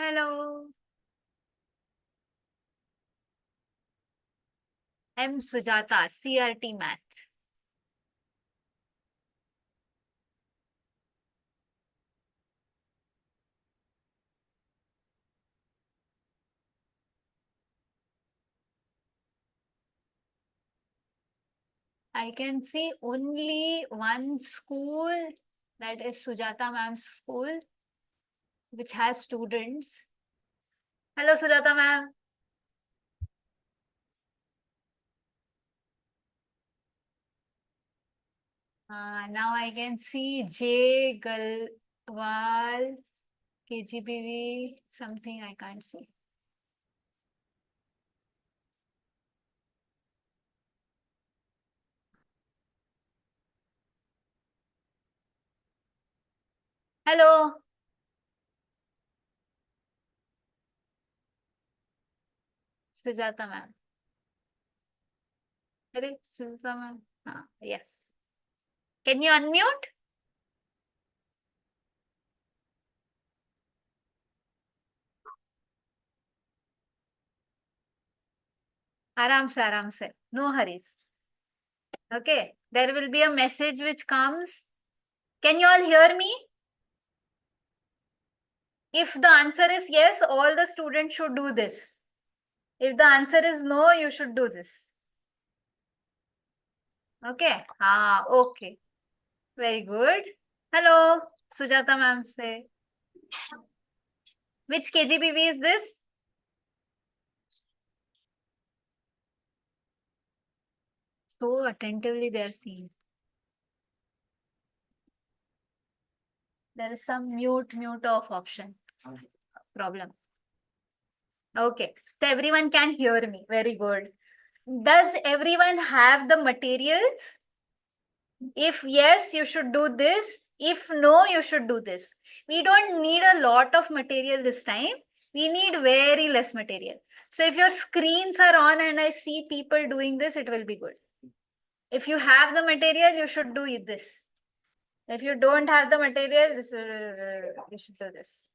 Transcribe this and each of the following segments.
Hello, I'm Sujata, CRT Math. I can see only one school, that is Sujata ma'am's school, which has students. Hello, Sujata ma'am. Now I can see J. Galwal, KGBV, something I can't see. Hello, Sujata ma'am. Hello, Sujata ma'am. Yes. Can you unmute? Aram se. No hurries. Okay. There will be a message which comes. Can you all hear me? If the answer is yes, all the students should do this. If the answer is no, you should do this. Okay? Okay. Very good. Hello, Sujata ma'am say. Which KGBV is this? So attentively they are seeing. There is some mute off option problem. Okay. So everyone can hear me. Very good. Does everyone have the materials? If yes, you should do this. If no, you should do this. We don't need a lot of material this time. We need very less material. So if your screens are on and I see people doing this, it will be good. If you have the material, you should do this. If you don't have the material, you should do this.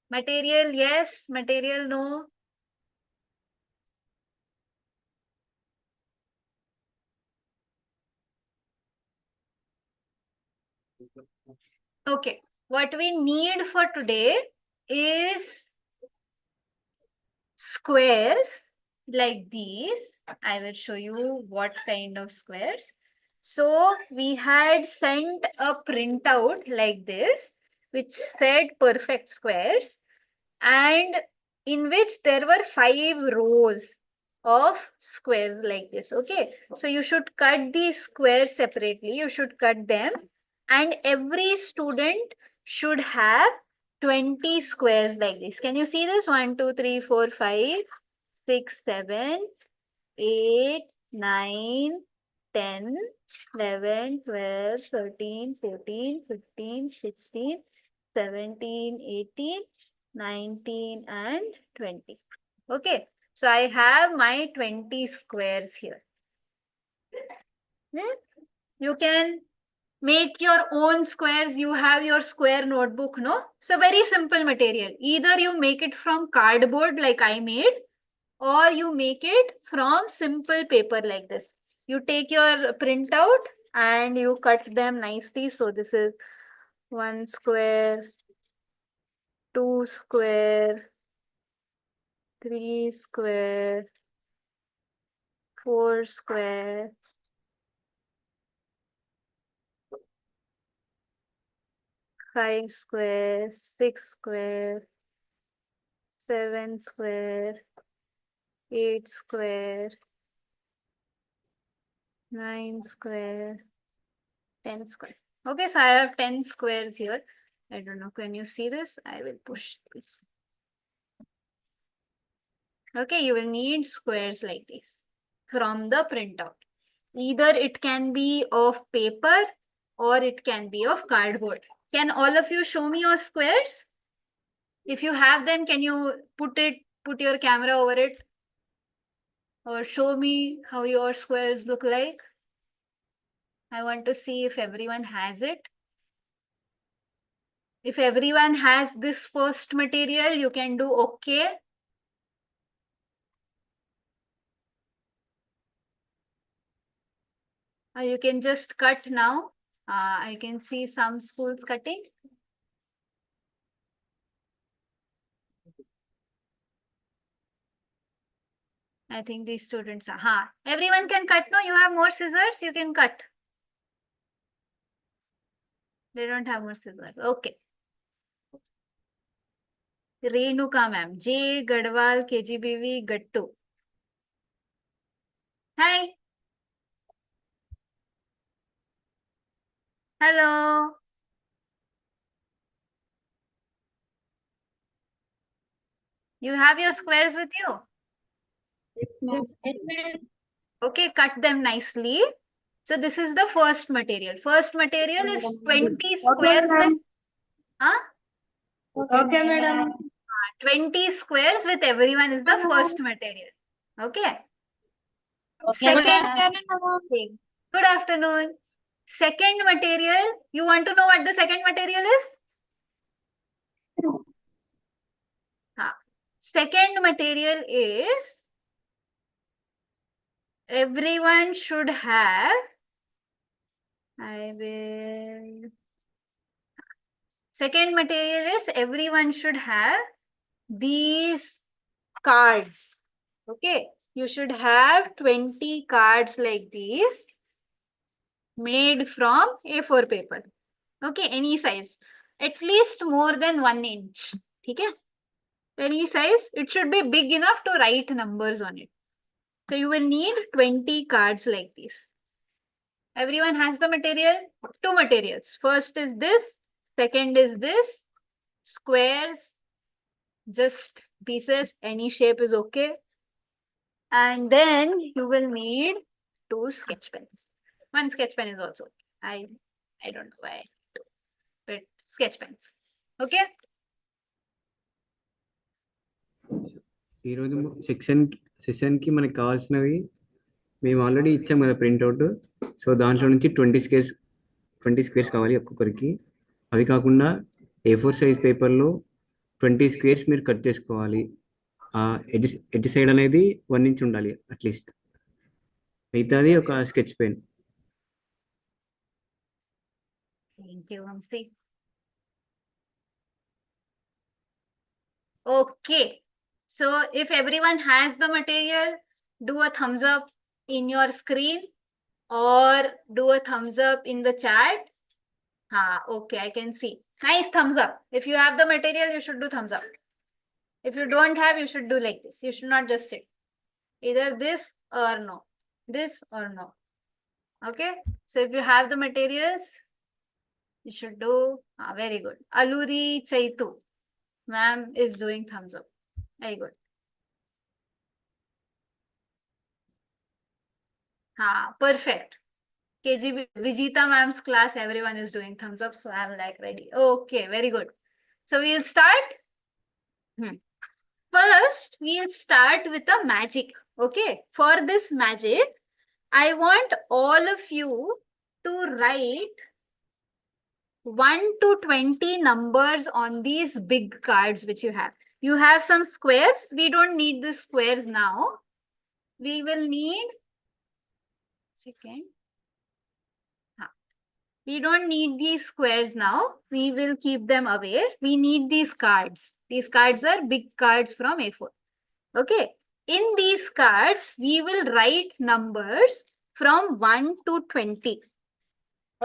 Material, yes. Material, no. Okay. What we need for today is squares like these. I will show you what kind of squares. So we had sent a printout like this, which said perfect squares, and in which there were 5 rows of squares like this. Okay, so you should cut these squares separately. You should cut them, and every student should have 20 squares like this. Can you see this? 1, 2, 3, 4, 5, 6, 7, 8, 9, 10, 11, 12, 13, 14, 15, 16, 17, 18, 19, and 20. Okay, so I have my 20 squares here. You can make your own squares. You have your square notebook, no? So very simple material. Either you make it from cardboard like I made, or you make it from simple paper like this. You take your printout and you cut them nicely. So this is 1 square, 2 square, 3 square, 4 square, 5 square, 6 square, 7 square, 8 square, 9 square, 10 square. Okay, so I have 10 squares here. I don't know, can you see this? I will push this. Okay, you will need squares like this from the printout. Either it can be of paper or it can be of cardboard. Can all of you show me your squares? If you have them, can you put your camera over it? Or show me how your squares look like? I want to see if everyone has it. If everyone has this first material, you can do okay. You can just cut now. I can see some schools cutting. I think these students are. Everyone can cut. No, you have more scissors. You can cut. They don't have more scissors. Okay. Renuka ma'am. J. Gadwal, KGBV, Gattu. Hi. Hello. You have your squares with you? Yes. Okay, cut them nicely. So this is the first material. First material is 20 squares with, huh? Okay, madam. 20 squares with everyone is the first material. Okay. Okay, Second madam. thing. Good afternoon. Second material. You want to know what the second material is? Second material is everyone should have. I will. Second material is everyone should have these cards. Okay. You should have 20 cards like these made from A4 paper. Okay. Any size. At least more than 1 inch. Okay. Any size. It should be big enough to write numbers on it. So you will need 20 cards like this. Everyone has the material? Two materials. First is this. Second is this. Squares. Just pieces. Any shape is okay. And then you will need 2 sketch pens. 1 sketch pen is also okay. I don't know why, but sketch pens. Okay. ఈరోజు సెషన్కి మనకు కావాల్సినవి మేము already ఇచ్చాం కదా printout. So దాంట్లో నుంచి 20 squares కావాలి ఒక్కొక్కరికి. అవి కాకుండా A4 సైజ్ పేపర్లో 20 స్క్వేర్స్ మీరు కట్ చేసుకోవాలి. ఎడ్జ్ సైడ్ అనేది 1 ఇంచ్ ఉండాలి అట్లీస్ట్. మిగతాది ఒక sketch pen. Thank you, Vamsi. Okay. So if everyone has the material, do a thumbs up in your screen or do a thumbs up in the chat. Okay, I can see. Nice thumbs up. If you have the material, you should do thumbs up. If you don't have, you should do like this. You should not just sit. Either this or no. This or no. Okay. So if you have the materials, you should do very good. Aluri Chaitu. Ma'am is doing thumbs up. Very good. Perfect. KGB Vijita ma'am's class, everyone is doing thumbs up. So I'm like ready. Okay, very good. So we'll start. First, we'll start with a magic. Okay. For this magic, I want all of you to write 1 to 20 numbers on these big cards which you have. You have some squares. We don't need the squares now. We will need, second. We don't need these squares now. We will keep them away. We need these cards. These cards are big cards from A4. Okay. In these cards, we will write numbers from 1 to 20.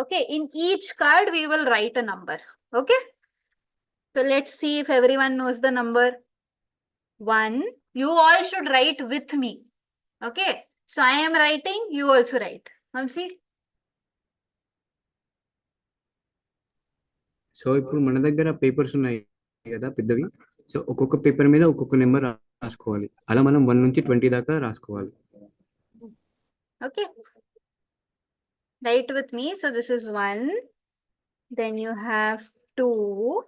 Okay. In each card, we will write a number. Okay. So let's see if everyone knows the number 1. You all should write with me. Okay. So I am writing, you also write. Vamsi? So ఇప్పుడు మన దగ్గర papers ఉన్నాయి కదా పెద్దవి. So ఒక్కొక్క paper మీద ఒక్కొక్క number రాసుకోవాలి. అలా మనం 1 నుంచి 20 దాకా రాసుకోవాలి. Okay. Write with me. So this is 1. Then you have 2.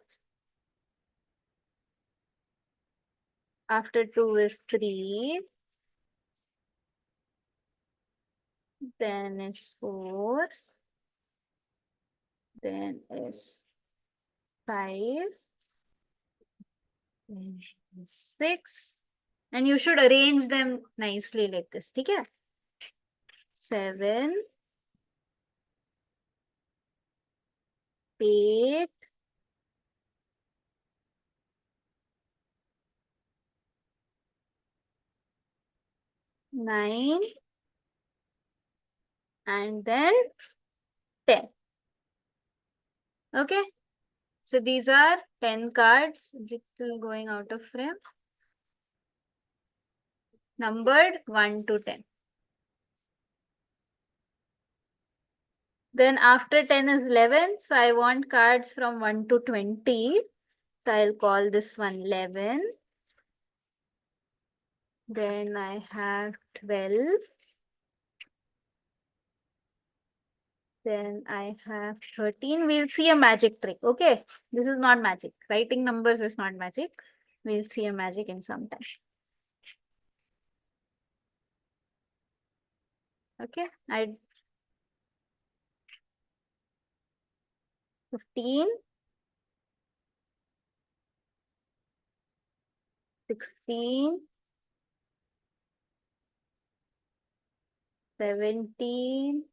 After 2 is 3. Then is 4. Then is 5, 6, and you should arrange them nicely like this. Okay? 7, 8, 9, and then 10. Okay? So these are 10 cards, little going out of frame, numbered 1 to 10. Then after 10 is 11. So I want cards from 1 to 20. So I'll call this one 11. Then I have 12. Then I have 13. We'll see a magic trick. Okay. This is not magic. Writing numbers is not magic. We'll see a magic in some time. Okay. I 15, 16, 17,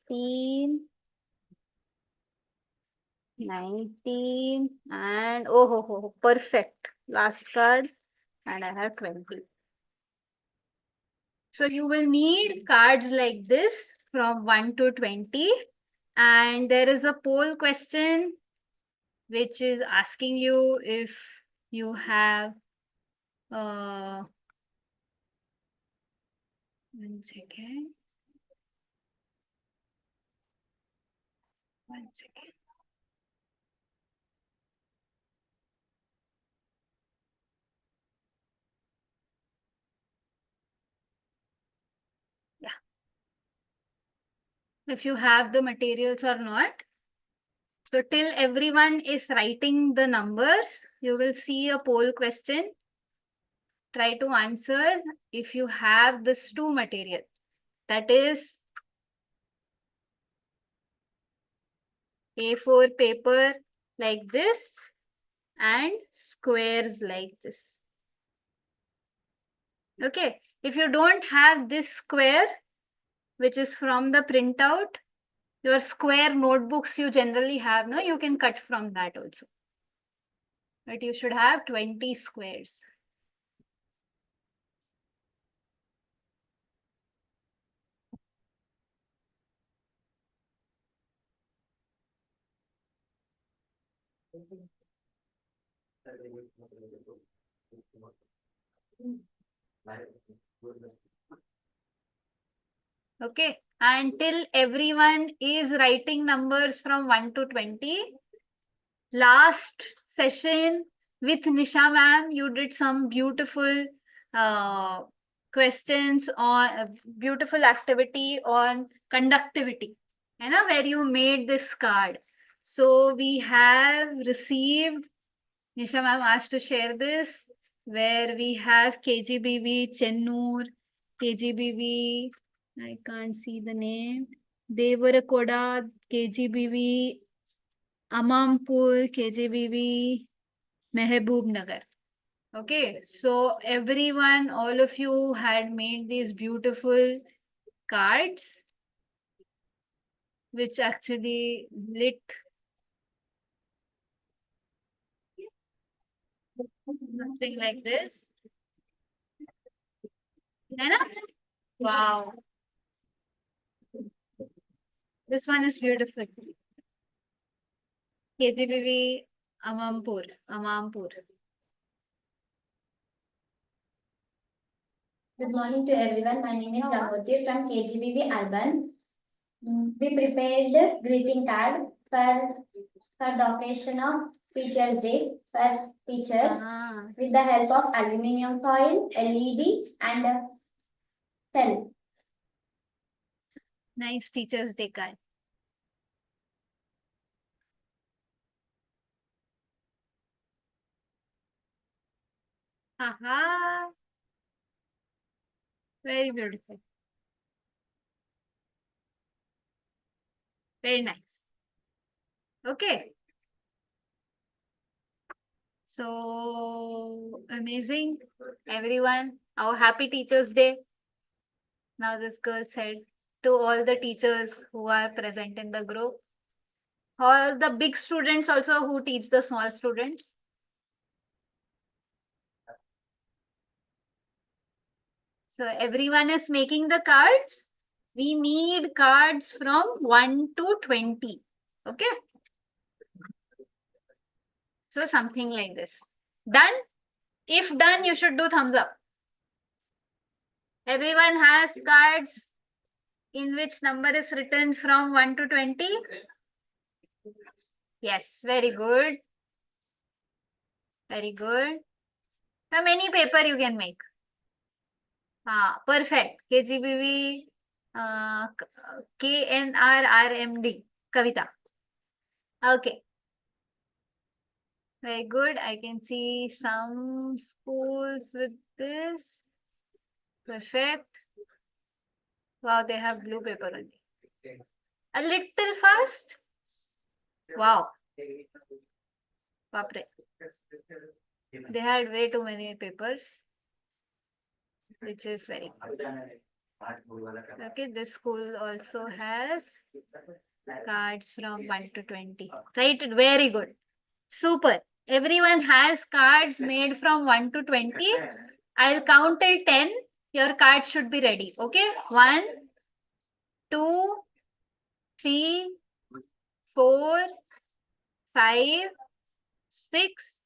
18, 19, and oh, perfect. Last card, and I have 20. So you will need cards like this from 1 to 20. And there is a poll question which is asking you if you have, one second. One second. Yeah. If you have the materials or not. So till everyone is writing the numbers, you will see a poll question. Try to answer if you have this two material. That is A4 paper like this and squares like this. Okay. If you don't have this square, which is from the printout, your square notebooks you generally have, no, you can cut from that also. But you should have 20 squares. Okay. Until everyone is writing numbers from 1 to 20. Last session with Nisha ma'am, you did some beautiful questions on beautiful activity on conductivity, where you made this card. So we have received, Nisha ma'am asked to share this, where we have KGBV Chennur, KGBV, I can't see the name, Devarakoda, KGBV Amampur, KGBV, Mehboob Nagar. Okay, so everyone, all of you had made these beautiful cards, which actually lit something like this. है ना? Wow, this one is beautiful. KGBV Amampur, Amampur. Good morning to everyone. My name is Gangoti from KGBB Urban. We prepared greeting card for the occasion of Teachers' Day for teachers with the help of aluminium foil, LED, and pen. Nice Teachers' Day card. Haha. Very beautiful. Very nice. Okay. So amazing, everyone. Our happy Teachers' Day. Now this girl said to all the teachers who are present in the group, all the big students also who teach the small students. So everyone is making the cards. We need cards from 1 to 20. Okay. So something like this. Done? If done, you should do thumbs up. Everyone has cards in which number is written from 1 to 20. Yes, very good. Very good. How many paper you can make? Perfect. KGBV, KNRRMD, Kavita. Okay. Very good. I can see some schools with this. Perfect. Wow, they have blue paper only. A little fast. Wow. Bapre. They had way too many papers, which is very good. Okay, this school also has cards from 1 to 20. Right? Very good. Super. Everyone has cards made from 1 to 20. I'll count till 10. Your card should be ready. Okay? 1, 2, 3, 4, 5, 6,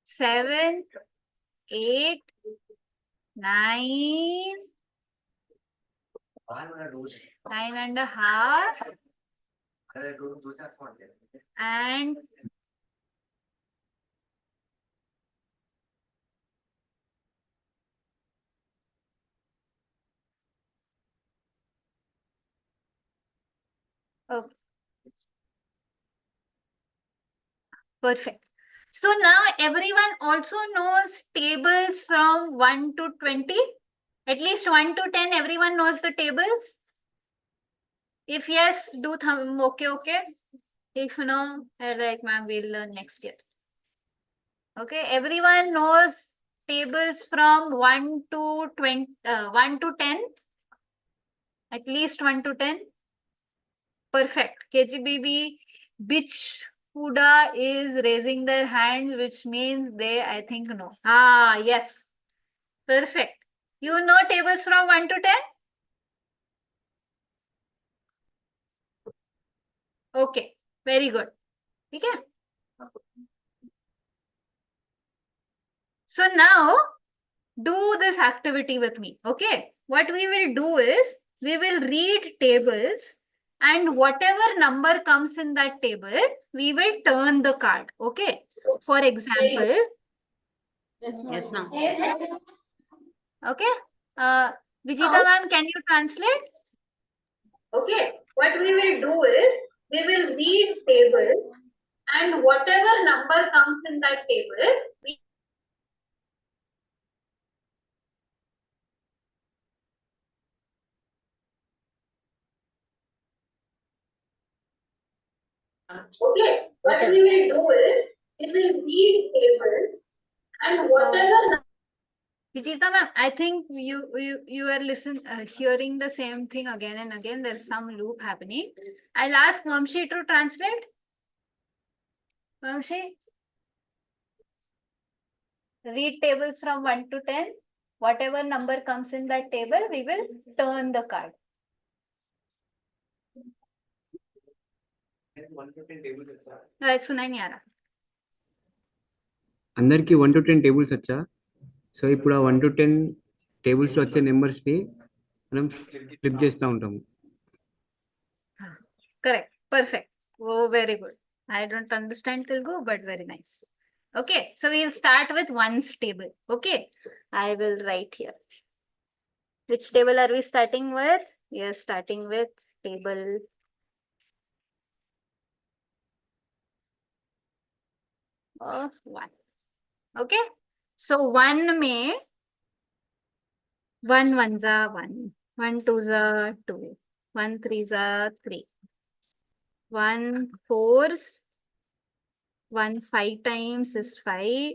7, 8, 9, 9.5, and okay. Perfect. So now everyone also knows tables from 1 to 20. At least 1 to 10, everyone knows the tables. If yes, do thumb. Okay. If no, like ma'am, we'll learn next year. Okay, everyone knows tables from 1 to 20, 1 to 10. At least 1 to 10. Perfect. KGBB, Bitch Huda is raising their hand, which means they, I think, know. Yes. Perfect. You know tables from 1 to 10? Okay. Very good. Okay. So now, do this activity with me. Okay. What we will do is, we will read tables, and whatever number comes in that table, we will turn the card. Okay. For example, Yes, ma'am. okay. Vijita ma'am, can you translate? Okay. What we will do is, we will read tables, and whatever number comes in that table, we okay. What we will do is, we will read tables, and whatever. Vijita ma'am, I think you are hearing the same thing again and again. There's some loop happening. I'll ask Vamshi to translate. Vamshi, read tables from 1 to 10. Whatever number comes in that table, we will turn the card. सुनाई नहीं आ रहा. అందరికి 1 to 10 tables వచ్చా? So ఇప్పుడు ఆ 1 to 10 tables లో వచ్చే numbers ని మనం ఫ్లిప్ చేస్తూ ఉంటాము. Correct. Perfect. Oh, very good. I don't understand Telugu, but very nice. Okay, so we'll start with ones table. Okay, I will write here. Which table are we starting with? We are starting with table of 1. Okay, so 1 may 1 ones are 1, 1 twos are 2, 1 threes are 3, 1 4s, 1 5 times is 5,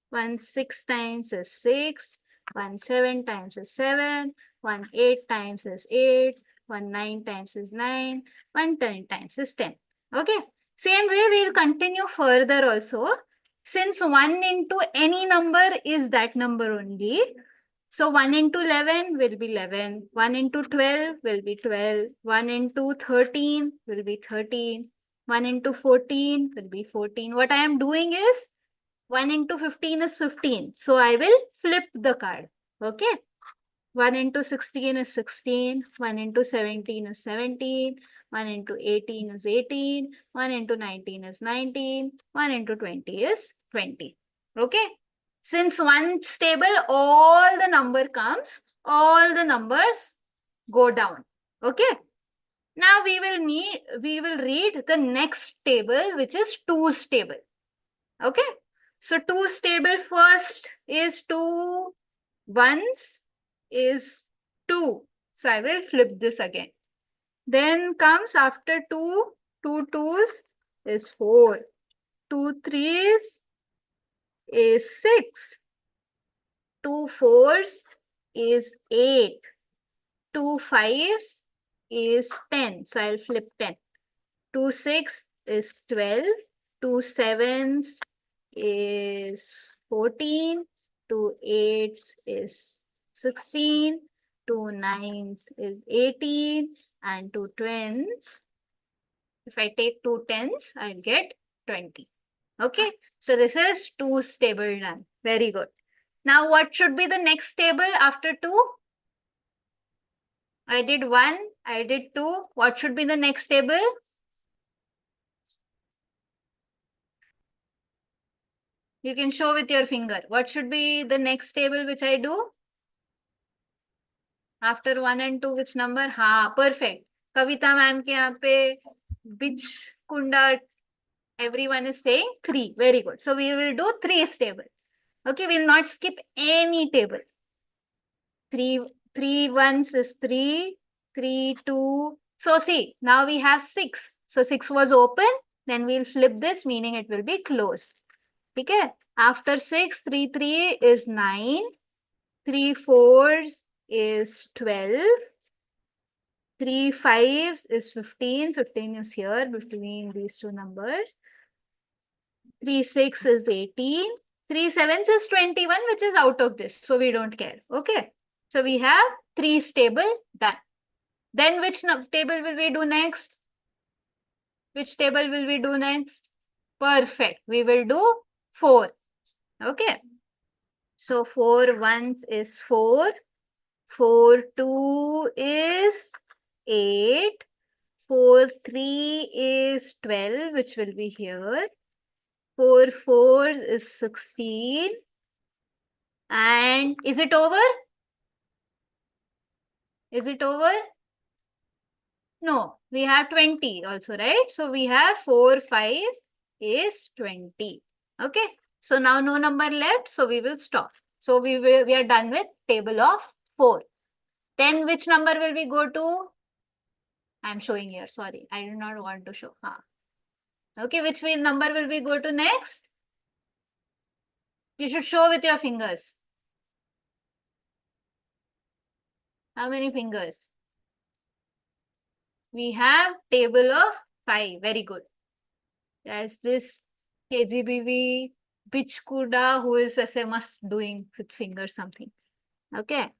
1 6 times is 6, 1 7 times is 7, 1 8 times is 8, 1 9 times is 9, 1 10 times is 10. Okay. Same way we'll continue further also. Since 1 into any number is that number only. So 1 into 11 will be 11. 1 into 12 will be 12. 1 into 13 will be 13. 1 into 14 will be 14. What I am doing is 1 into 15 is 15. So I will flip the card. Okay. 1 into 16 is 16. 1 into 17 is 17. 1 into 18 is 18. 1 into 19 is 19. 1 into 20 is 20. Okay. Since one stable, all the number comes, all the numbers go down. Okay. Now we will read the next table, which is 2's table. Okay. So 2's table first is 2 ones is 2. So I will flip this again. Then comes after 2, 2 twos is 4. 2 threes is 6. 2 fours is 8. 2 fives is 10. So I'll flip 10. 2 6 is 12. 2 sevens is 14. 2 eights is 16. 2 nines is 18. And 2 tens, if I take 2 tens, I'll get 20. Okay. So this is 2's table done. Very good. Now what should be the next table after 2? I did 1, I did 2. What should be the next table? You can show with your finger. What should be the next table which I do? After 1 and 2, which number? हाँ, perfect. Kavita ma'am के यहाँ पे which kunda everyone is saying 3. Very good. So we will do 3's table. Okay, we will not skip any table. 3 ones is 3, 3 2. So see, now we have 6. So 6 was open. Then we'll flip this, meaning it will be closed. Okay. After 6, 3 3 is 9. 3 4s is 12. 3 5s is 15. 15 is here between these two numbers. 3 6 is 18. 3 7s is 21, which is out of this. So we don't care. Okay. So we have 3's table done. Then which table will we do next? Which table will we do next? Perfect. We will do 4. Okay. So 4 ones is 4. 4 2 is 8. 4 3 is 12, which will be here. 4 fours is 16. And is it over? Is it over? No, we have 20 also, right? So we have 4 5 is 20. Okay. So now no number left. So we will stop. So we are done with table of 4. Then which number will we go to? I'm showing here. Sorry, I do not want to show. Okay, which number will we go to next? You should show with your fingers. How many fingers? We have table of 5. Very good. There's this KGBV Bichkuda who is SMS doing with fingers something. Okay.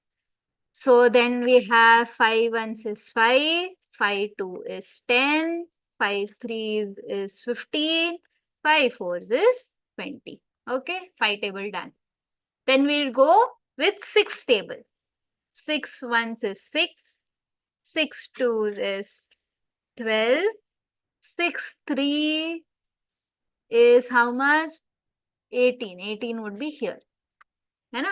So then we have 5 ones is 5. 5 2 is 10. 5 3 is 15. 5 4s is 20. Okay. 5 table done. Then we'll go with 6 table. 6 ones is 6. 6 twos is 12. 6 3 is how much? 18. 18 would be here. Hai na?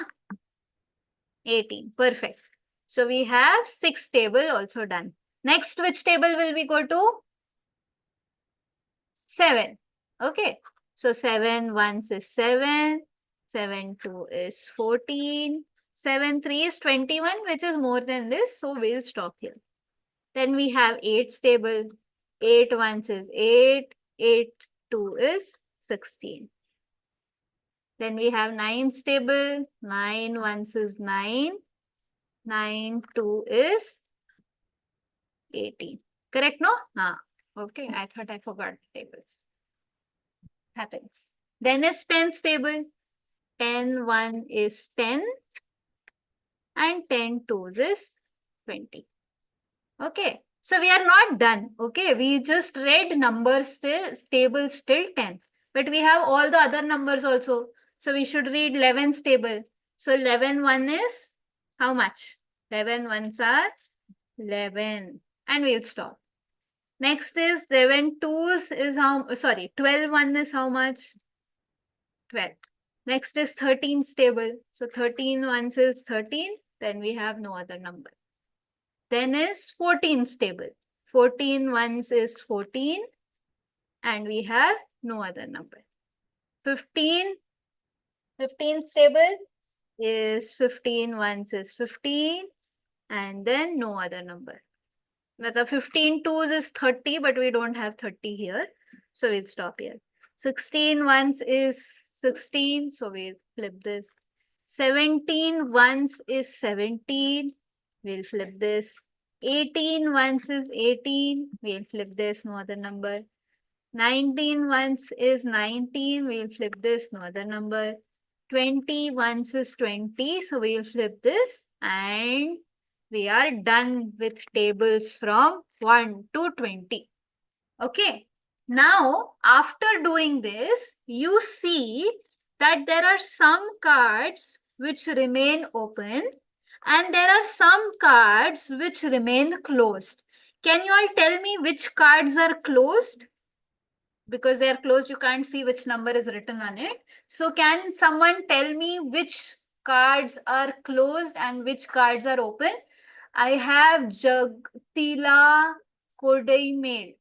18. Perfect. So we have 6 table also done. Next, which table will we go to? 7. Okay. So 7 ones is 7. 7 2 is 14. 7 3 is 21, which is more than this. So we'll stop here. Then we have 8's table. 8 ones is 8. 8 2 is 16. Then we have 9 stable. 9 ones is 9. 9 2 is 18. Correct, no? Okay, I thought I forgot the tables. Happens. Then is 10 stable. 10 1 is 10. And 10 2s is 20. Okay. So we are not done. Okay. We just read numbers still, tables till 10. But we have all the other numbers also. So we should read 11 stable. So 11 1 is how much? 11 ones are 11. And we'll stop. Next is 11 twos is how, sorry, 12 1 is how much? 12. Next is 13 stable. So 13 ones is 13. Then we have no other number. Then is 14 stable. 14 ones is 14. And we have no other number. 15 stable is 15 ones is 15. And then no other number. The 15 twos is 30, but we don't have 30 here. So we'll stop here. 16 ones is 16. So we'll flip this. 17 ones is 17. We'll flip this. 18 ones is 18. We'll flip this. No other number. 19 ones is 19. We'll flip this. No other number. 20 ones is 20. So we'll flip this. And we are done with tables from 1 to 20. Okay. Now, after doing this, you see that there are some cards which remain open and there are some cards which remain closed. Can you all tell me which cards are closed? Because they are closed, you can't see which number is written on it. So can someone tell me which cards are closed and which cards are open? I have Jagtila Kodai Mail.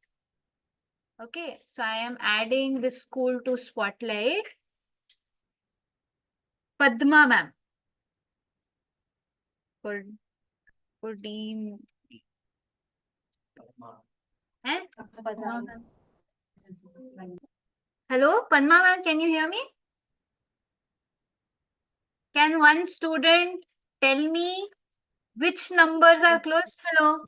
Okay, so I am adding this school to Spotlight. Padma ma'am. Kodim. Eh? Padma ma'am. Hello, Padma ma'am, can you hear me? Can one student tell me which numbers are closed? Hello.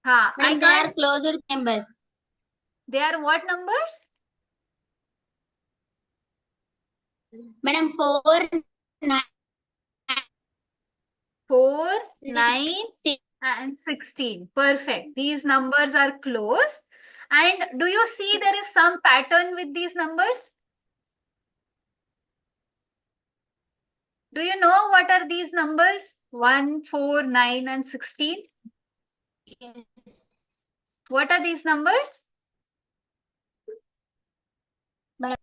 I Madam, they can't. are closed chambers. They are what numbers? Madam, 4, 9, 4, 9, 16. and 16. Perfect. These numbers are closed. And do you see there is some pattern with these numbers? Do you know what are these numbers? 1, 4, 9, and 16. Yes. What are these numbers? Madam.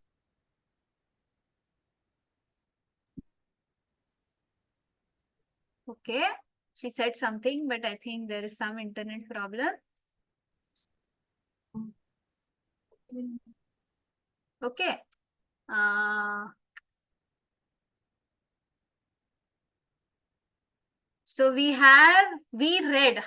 Okay. She said something, but I think there is some internet problem. Okay. So we read,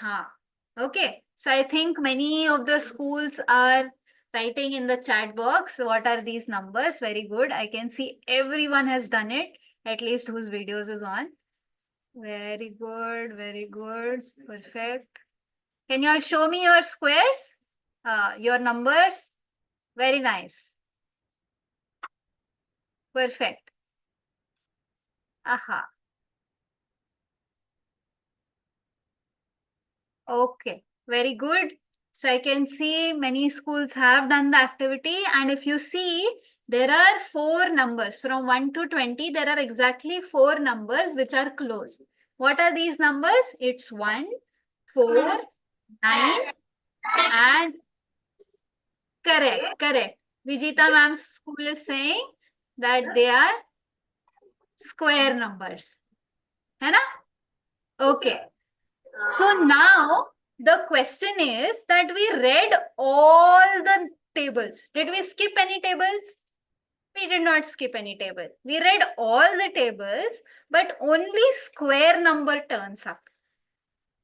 Okay. So I think many of the schools are writing in the chat box. What are these numbers? Very good. I can see everyone has done it, at least whose videos is on. Very good. Very good. Perfect. Can you all show me your squares? Your numbers? Very nice. Perfect. Aha. Okay, very good. So I can see many schools have done the activity. And if you see, there are 4 numbers from 1 to 20. There are exactly 4 numbers which are closed. What are these numbers? It's 1, 4, 9, and correct. Vijita ma'am's school is saying that they are square numbers. Hai na? Okay. So now the question is that we read all the tables. Did we skip any tables? We did not skip any table. We read all the tables, but only square number turns up.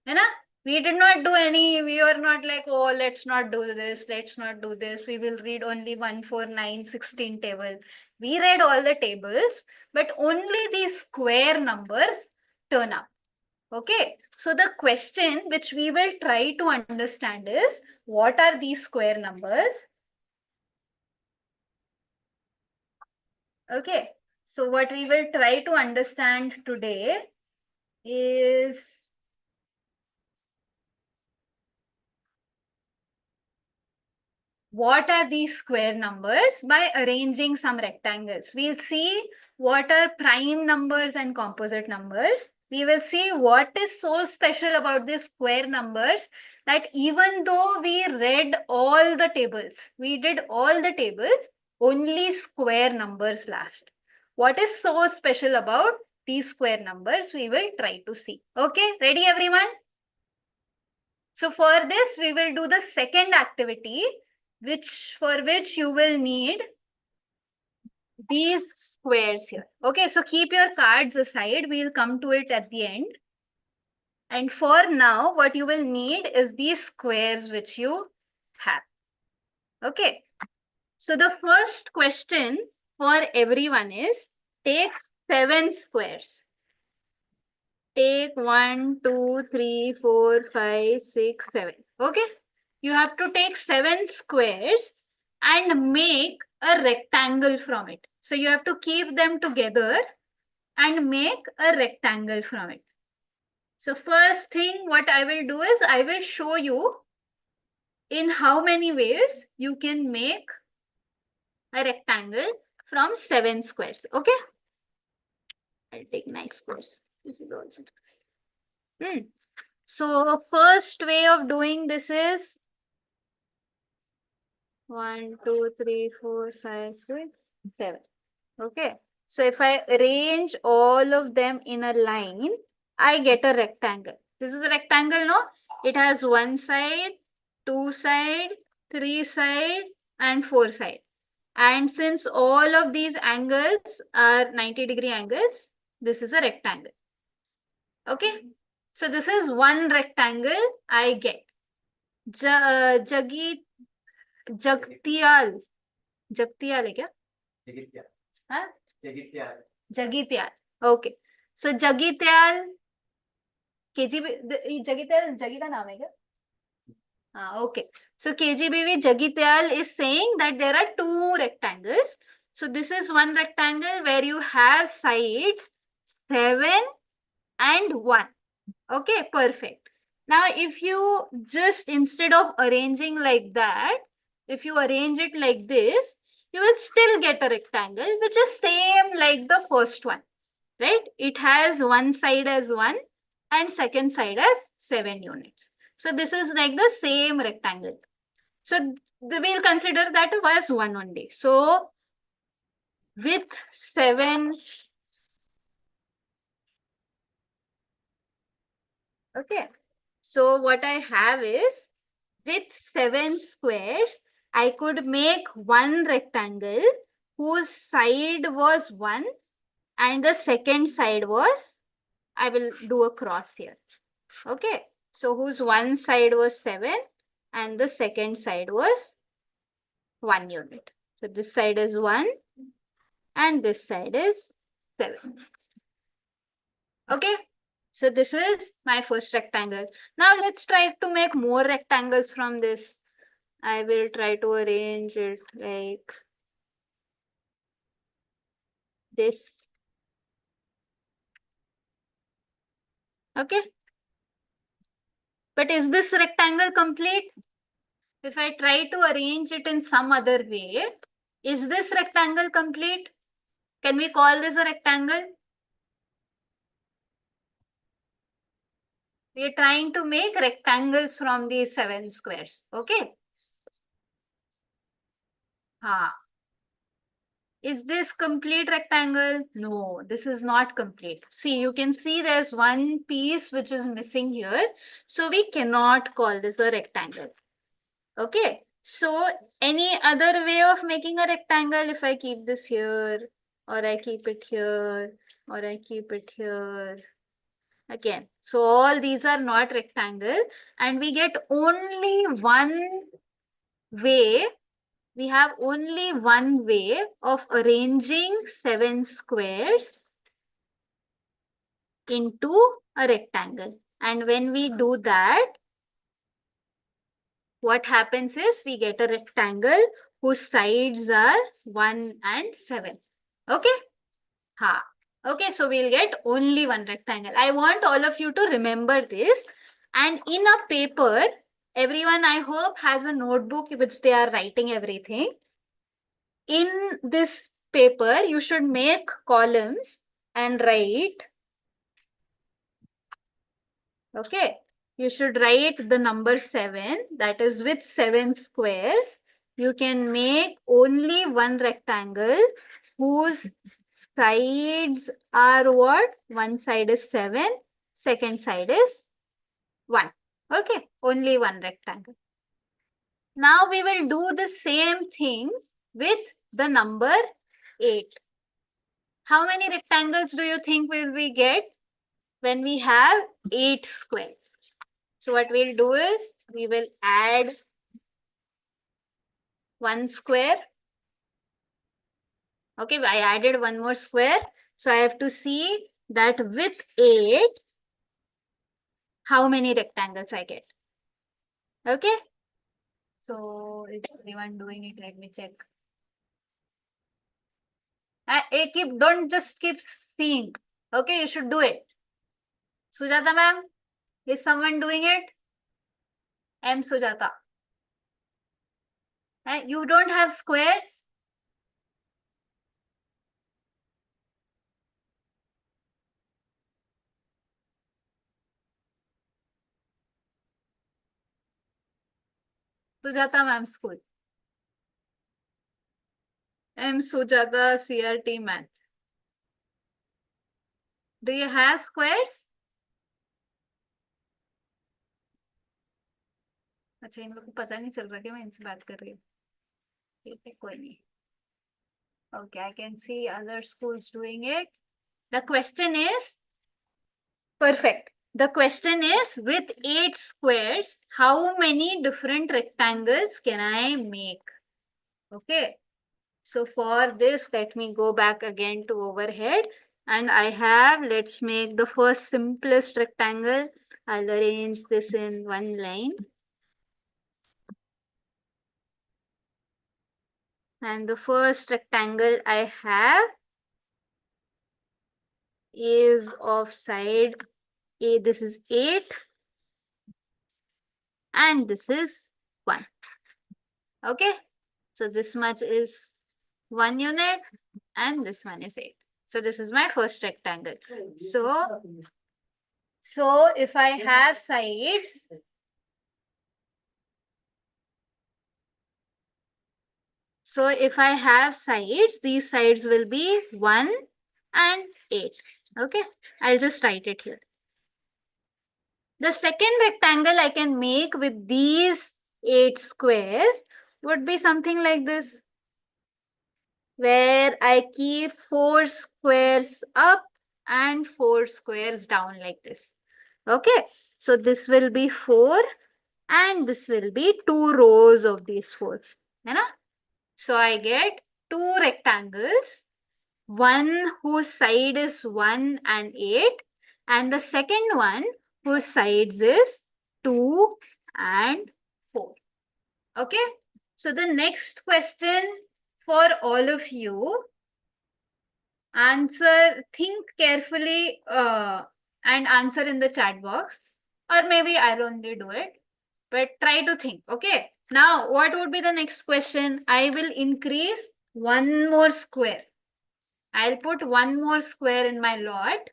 You know? We did not do any, we were not like, oh, let's not do this, let's not do this. We will read only 1, 4, 9, 16 table. We read all the tables, but only these square numbers turn up. Okay, so the question which we will try to understand is, what are these square numbers? Okay, so what we will try to understand today is what are these square numbers by arranging some rectangles. We'll see what are prime numbers and composite numbers. We will see what is so special about these square numbers that even though we read all the tables, we did all the tables, only square numbers last. What is so special about these square numbers? We will try to see. Okay, ready everyone? So for this, we will do the second activity, for which you will need these squares here. Okay, so keep your cards aside. We'll come to it at the end. And for now, what you will need is these squares which you have. Okay, so the first question for everyone is, take 7 squares. Take 1, 2, 3, 4, 5, 6, 7. Okay, you have to take 7 squares and make a rectangle from it. So you have to keep them together and make a rectangle from it. So first thing what I will do is I will show you in how many ways you can make a rectangle from 7 squares. Okay, I'll take nice squares. This is also. So first way of doing this is 1, 2, 3, 4, 5, 6, 7. Okay. So if I arrange all of them in a line, I get a rectangle. This is a rectangle, no? It has 1 side, 2 side, 3 side, and 4 side. And since all of these angles are 90-degree angles, this is a rectangle. Okay. So this is one rectangle I get. Jagtial है क्या? हाँ? Jagitial. Okay. So Jagitial, जगी का नाम है क्या? Okay. So KGBV Jagitial is saying that there are 2 rectangles. So this is one rectangle where you have sides 7 and 1. Okay, perfect. Now, if you just, instead of arranging like that, if you arrange it like this, you will still get a rectangle, which is same like the first one, right? It has one side as 1 and second side as 7 units. So this is like the same rectangle. So we'll consider that as 1 only. So with 7, okay. So what I have is, with 7 squares, I could make one rectangle whose side was 1 and the second side was, I will do a cross here. Okay. So whose one side was 7 and the second side was 1 unit. So this side is 1 and this side is 7. Okay. So this is my first rectangle. Now let's try to make more rectangles from this. I will try to arrange it like this. Okay. But is this rectangle complete? If I try to arrange it in some other way, is this rectangle complete? Can we call this a rectangle? We are trying to make rectangles from these 7 squares. Okay. Is this complete rectangle? No, this is not complete. See, you can see there's one piece which is missing here. So we cannot call this a rectangle. Okay. So any other way of making a rectangle, if I keep this here, or I keep it here, or I keep it here, again. So all these are not rectangle, and we get only one way. We have only one way of arranging 7 squares into a rectangle. And when we do that, what happens is we get a rectangle whose sides are 1 and 7. Okay? Ha. Okay, so we'll get only one rectangle. I want all of you to remember this. And in a paper, everyone, I hope, has a notebook which they are writing everything. In this paper, you should make columns and write. Okay, you should write the number 7, that is with 7 squares. You can make only one rectangle whose sides are what? One side is 7, second side is 1. Okay, only one rectangle. Now we will do the same thing with the number 8. How many rectangles do you think will we get when we have 8 squares? So what we'll do is we will add 1 square. Okay, I added one more square. So I have to see that with 8, how many rectangles I get. Okay. So is everyone doing it? Let me check. Don't just keep seeing. Okay, you should do it. Sujata ma'am, is someone doing it? M. Sujata. You don't have squares? Sujata ma'am school. M. Sujata CRT math. Do you have squares? अच्छा इन लोग को पता नहीं चल रहा कि मैं इनसे बात कर रही हूँ ठीक है कोई नहीं okay I can see other schools doing it the question is perfect the question is with 8 squares how many different rectangles can I make okay so for this let me go back again to overhead and I have let's make the first simplest rectangle I'll arrange this in one line and the first rectangle I have is of side A. This is 8 and this is 1. Okay. So this much is 1 unit and this one is 8. So this is my first rectangle. So if I have sides, these sides will be 1 and 8. Okay. I'll just write it here. The second rectangle I can make with these 8 squares would be something like this, where I keep 4 squares up and 4 squares down like this. Okay, so this will be 4 and this will be 2 rows of these 4. So I get 2 rectangles, one whose side is 1 and 8 and the second one whose sides is 2 and 4. Okay, so the next question for all of you, think carefully and answer in the chat box, or maybe I'll only do it, but try to think. Okay, now what would be the next question? I will increase one more square. I'll put one more square in my lot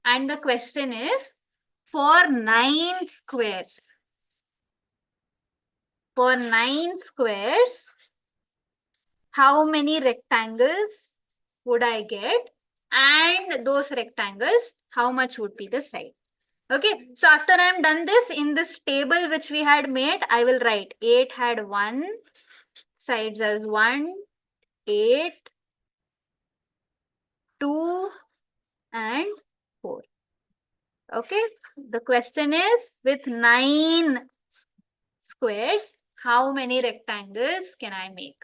and the question is for 9 squares. For 9 squares, how many rectangles would I get? And those rectangles, how much would be the size? Okay, so after I am done this, in this table which we had made, I will write 8 had 1, sides as 1, 8, 2, and 4. Okay, the question is with 9 squares, how many rectangles can I make?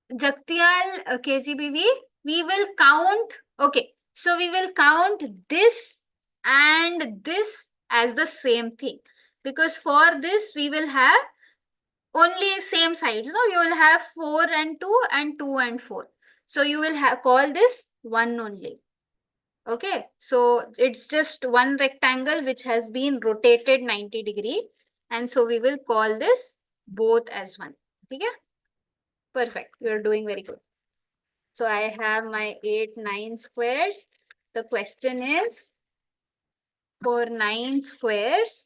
Jagtial KGBV, we will count. Okay, so we will count this and this as the same thing, because for this we will have only same sides. No, you will have 4 and 2 and 2 and 4. So you will have call this 1 only. Okay, so it's just one rectangle which has been rotated 90 degree, and so we will call this both as 1. Okay, perfect. You are doing very good. So I have my 8, 9 squares. The question is, for 9 squares,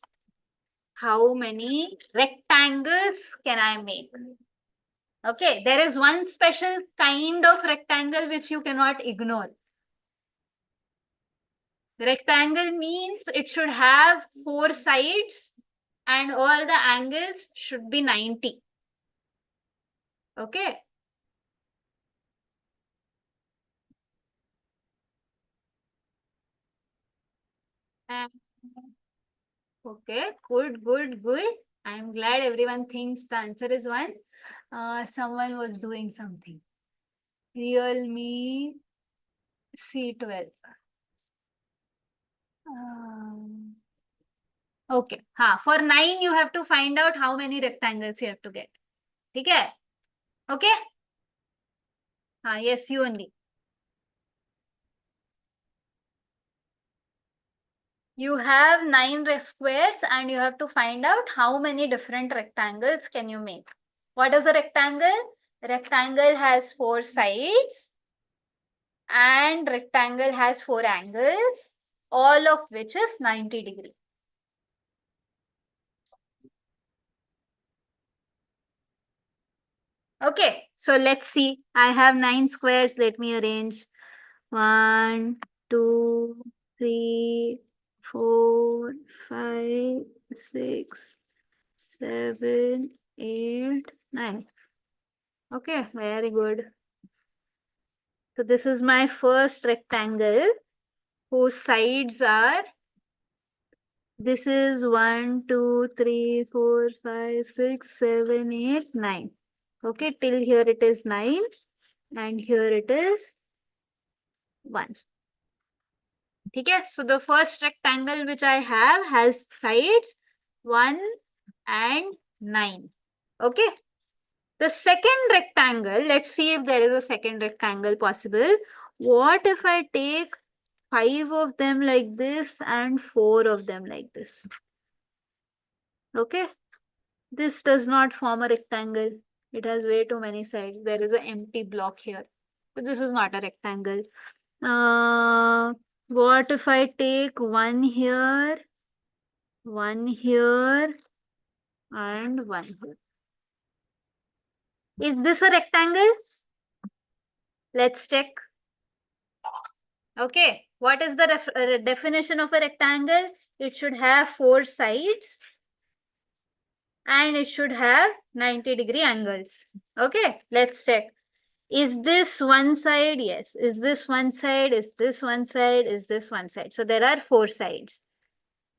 how many rectangles can I make? Okay, there is one special kind of rectangle which you cannot ignore. Rectangle means it should have 4 sides and all the angles should be 90. Okay. And okay, good, good, good. I'm glad everyone thinks the answer is 1. Someone was doing something. Realme C12. Okay. For 9, you have to find out how many rectangles you have to get. Okay? Okay? Yes, you only. You have 9 squares and you have to find out how many different rectangles can you make. What is a rectangle? Rectangle has 4 sides and rectangle has 4 angles, all of which is 90 degree. Okay, so let's see. I have 9 squares. Let me arrange. 1, 2, 3, 4, 5, 6, 7, 8, 9. Okay, very good. So this is my first rectangle whose sides are, this is 1, 2, 3, 4, 5, 6, 7, 8, 9. Okay, till here it is 9 and here it is 1. Okay, so the first rectangle which I have has sides 1 and 9. Okay, the second rectangle, let's see if there is a second rectangle possible. What if I take 5 of them like this and 4 of them like this? Okay, this does not form a rectangle. It has way too many sides. There is an empty block here. So this is not a rectangle. What if I take 1 here, 1 here, and 1 here? Is this a rectangle? Let's check. Okay, what is the definition of a rectangle? It should have 4 sides and it should have 90 degree angles. Okay, let's check. Is this one side? Yes. Is this one side? Is this one side? Is this one side? So there are 4 sides.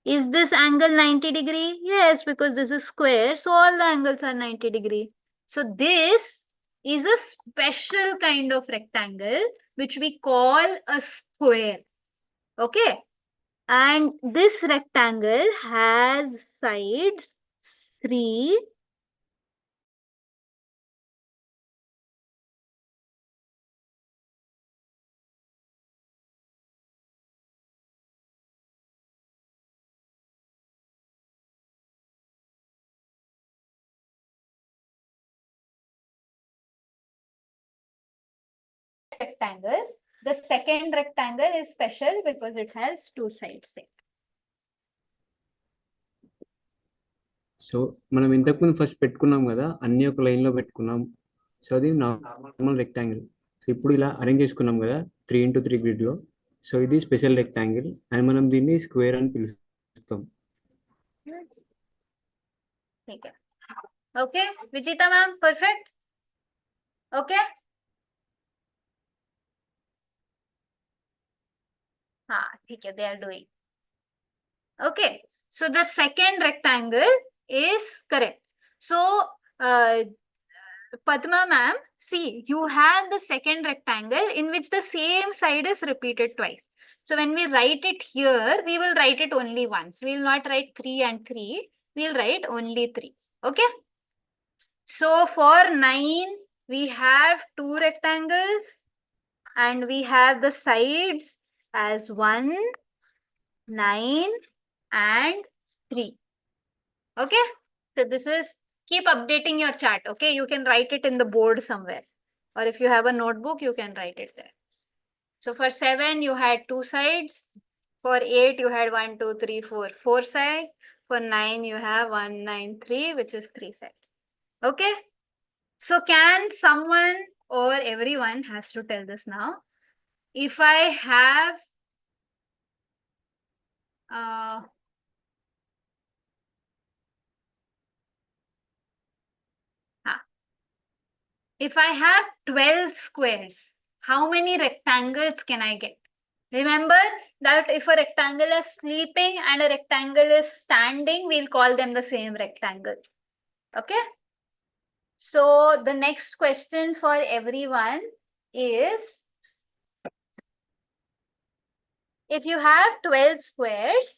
Is this angle 90 degree? Yes, because this is square, so all the angles are 90 degree. So this is a special kind of rectangle which we call a square. Okay. And this rectangle has sides 3, rectangles. The second rectangle is special because it has 2 sides. So మనం ఇంతకుముందు first పెట్టుకున్నాం కదా, అన్ని ఒక లైన్లో పెట్టుకున్నాం. So అది normal rectangle. So ఇప్పుడు ఇలా అరేంజ్ చేసుకున్నాం కదా 3x3 గ్రిడ్లో. సో ఇది స్పెషల్ రెక్టాంగిల్ అండ్ మనం దీన్ని స్క్వేర్ అని పిలుస్తాం. ठीक है. Okay, Vijita ma'am, perfect. Okay. हाँ ठीक है, they are doing. Okay, so the second rectangle is correct. So Padma ma'am, see, you have the second rectangle in which the same side is repeated twice. So when we write it here, we will write it only once. We will not write 3 and 3. We will write only 3. Okay. So for 9, we have 2 rectangles and we have the sides as 1, 9 and 3. Okay. So this is, keep updating your chart. Okay. You can write it in the board somewhere. Or if you have a notebook, you can write it there. So for 7, you had 2 sides. For 8, you had 1, 2, 3, 4, 4 sides. For 9, you have 1, 9, 3, which is 3 sides. Okay. So can someone or everyone has to tell this now? If I have if I have 12 squares, how many rectangles can I get? Remember that if a rectangle is sleeping and a rectangle is standing, we'll call them the same rectangle. Okay. So the next question for everyone is, if you have 12 squares,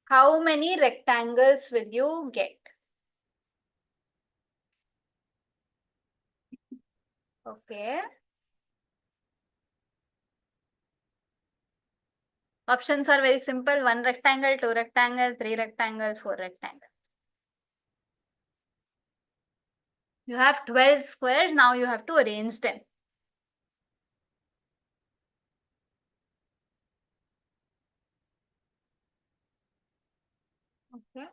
how many rectangles will you get? Okay. Options are very simple. 1 rectangle, 2 rectangle, 3 rectangle, 4 rectangle. You have 12 squares. Now you have to arrange them. Okay.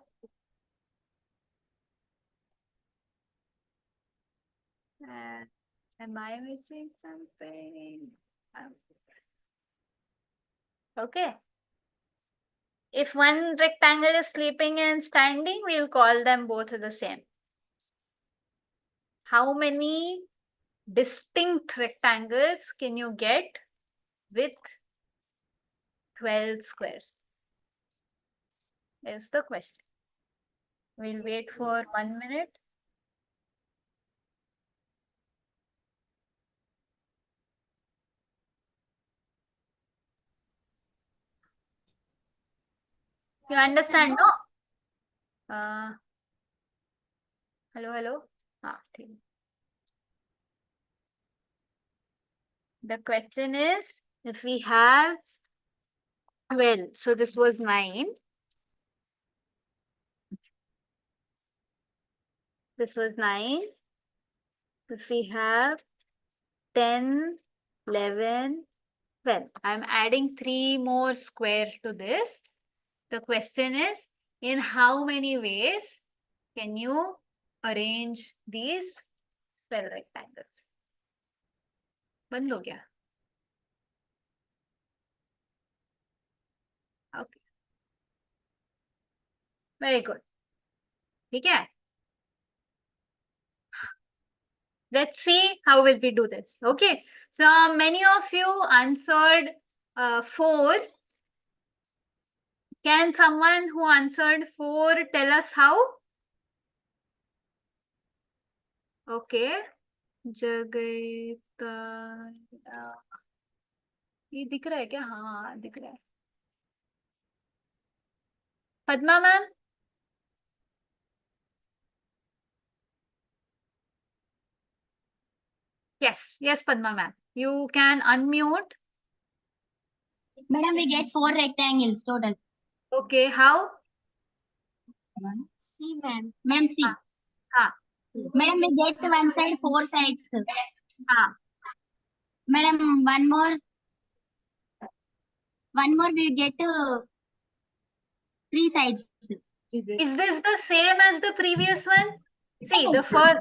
Am I missing something? Okay. If one rectangle is sleeping and standing, we'll call them both the same. How many distinct rectangles can you get with 12 squares? Is the question. We'll wait for 1 minute. You understand, no? Hello. Okay. The question is, if we have 12, so this was 9. This was 9. If we have 10, 11, 12. I'm adding 3 more square to this. The question is, in how many ways can you arrange these 12 rectangles? बंद हो गया? Okay. Very good. ठीक है? Let's see how will we do this. Okay. So many of you answered 4. Can someone who answered 4 tell us how? Okay. जगता ये दिख रहा है क्या? हाँ दिख रहा है. Padma ma'am? Yes, Padma ma'am. You can unmute. Madam, we get 4 rectangles total. Okay, how? See, ma'am. Madam, see. हाँ. Madam, we get one side 4 sides. हाँ. Madam, one more we get 3 sides. Is this the same as the previous one? See, the first.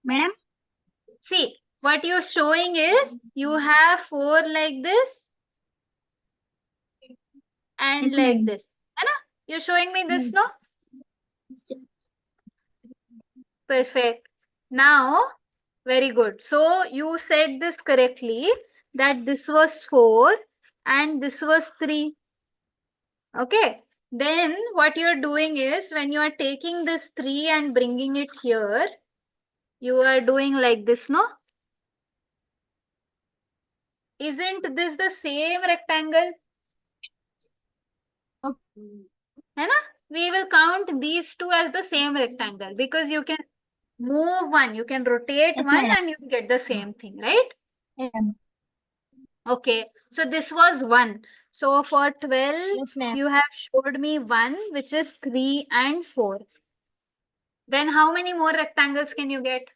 Madam, See, what you're showing is you have 4 like this and Yes, like ma'am. this. है ना? You're showing me this, no? Perfect. Now, very good. So you said this correctly, that this was 4 and this was 3. Okay. Then what you're doing is, when you are taking this 3 and bringing it here, you are doing like this, no? Isn't this the same rectangle? है ना? We will count these two as the same rectangle, because you can move one, you can rotate Yes, one madam. and you get the same thing, right? Yes, ma'am. Okay, so this was 1. So for 12, Yes, ma'am. you have showed me 1, which is 3 and 4. Then how many more rectangles can you get?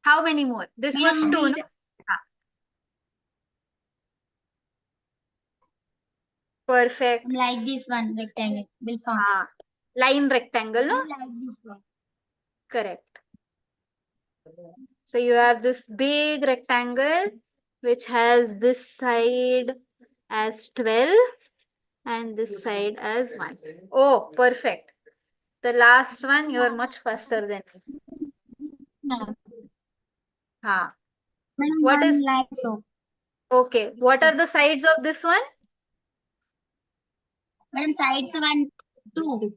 How many more? This was Madam, 2, no? these- Perfect. like this one rectangle will form. Line rectangle, no? Like this one. Correct. So you have this big rectangle which has this side as 12 and this side as 1. Oh, perfect. The last one, you are much faster than me. No. Ha. Madam, What one is, like so. okay, what are the sides of this one? Madam, sides 1, 2.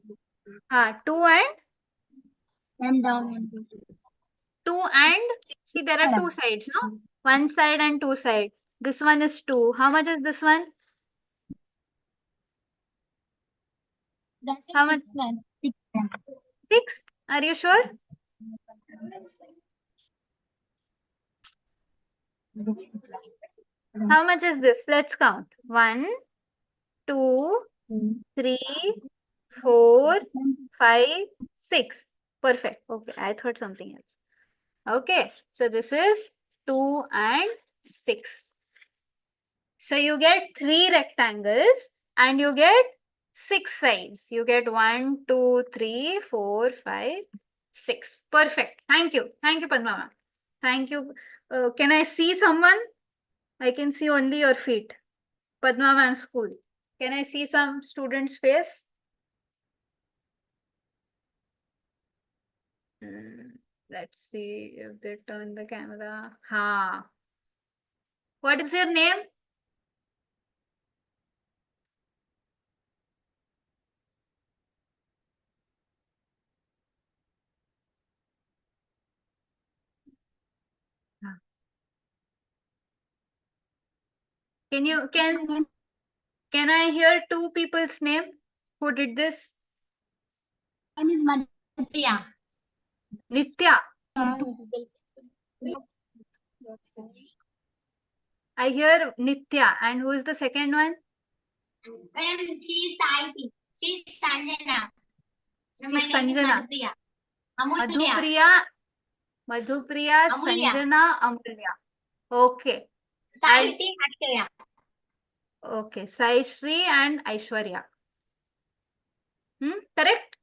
2 And down 1, 2 and, see there are 2 sides, no? One side and 2 side. This one is 2. How much is this one? That's How the much? 6 one. 6 one. 6? Are you sure? How much is this? Let's count. 1, 2, 3, 4, 5, 6. Perfect. Okay, I thought something else. Okay, so this is 2 and 6. So you get 3 rectangles and you get 6 sides. You get 1, 2, 3, 4, 5, 6. Perfect. Thank you. Thank you, Padma ma'am. Thank you. Can I see someone? I can see only your feet. Padma ma'am school. Can I see some student's face? Let's see if they turn the camera. Ha. What is your name? Ha. Can I hear 2 people's name who did this? One is Madhya. Nitya. I hear Nitya. And who is the second one? Madam, she is Saiti. She is Sanjana. She's My name is Sanjana. Madhya. Amulya. Madhupriya, Amulya. Sanjana, Amulya. Okay. Saiti Akshaya. Okay. Sai Shri and Aishwarya. Correct?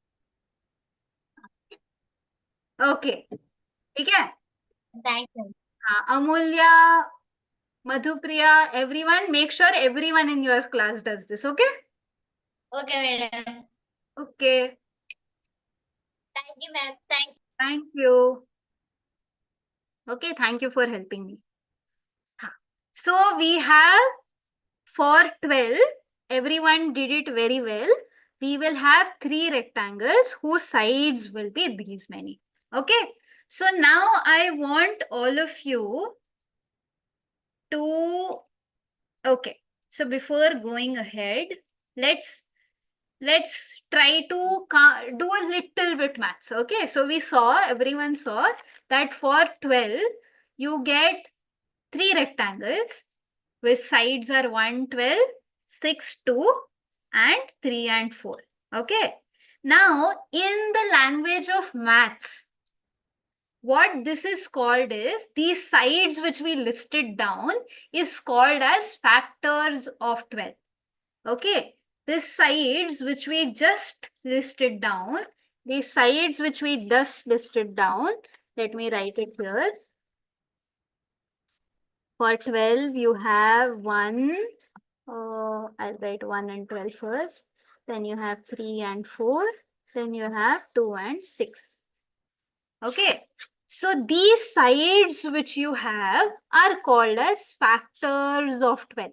Okay. ठीक है? Thank you. Amulya, Madhupriya, everyone, make sure everyone in your class does this, okay? Okay, madam. Okay. Thank you, ma'am. Thank you. Thank you. Okay, thank you for helping me. So we have for 12, everyone did it very well. We will have 3 rectangles whose sides will be these many. Okay. So now I want all of you to, okay. So before going ahead, let's try to do a little bit maths. Okay. So everyone saw that for 12, you get 3 rectangles with sides are 1, 12, 6, 2 and 3 and 4. Okay. Now, in the language of maths, what this is called is, these sides which we listed down is called as factors of 12. Okay. These sides which we just listed down the sides which we just listed down, let me write it here. For 12, you have 1, I'll write 1 and 12 first. Then you have 3 and 4. Then you have 2 and 6. Okay. So these sides which you have are called as factors of 12.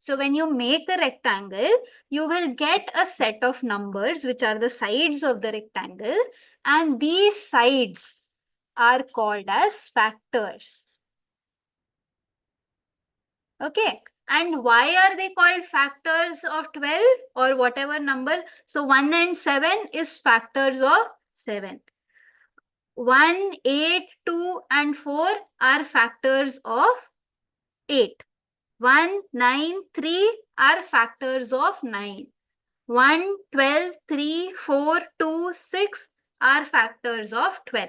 So when you make a rectangle, you will get a set of numbers which are the sides of the rectangle, and these sides are called as factors. Okay. And why are they called factors of 12 or whatever number? So 1 and 7 is factors of 7. 1, 8, 2 and 4 are factors of 8. 1, 9, 3 are factors of 9. 1, 12, 3, 4, 2, 6 are factors of 12.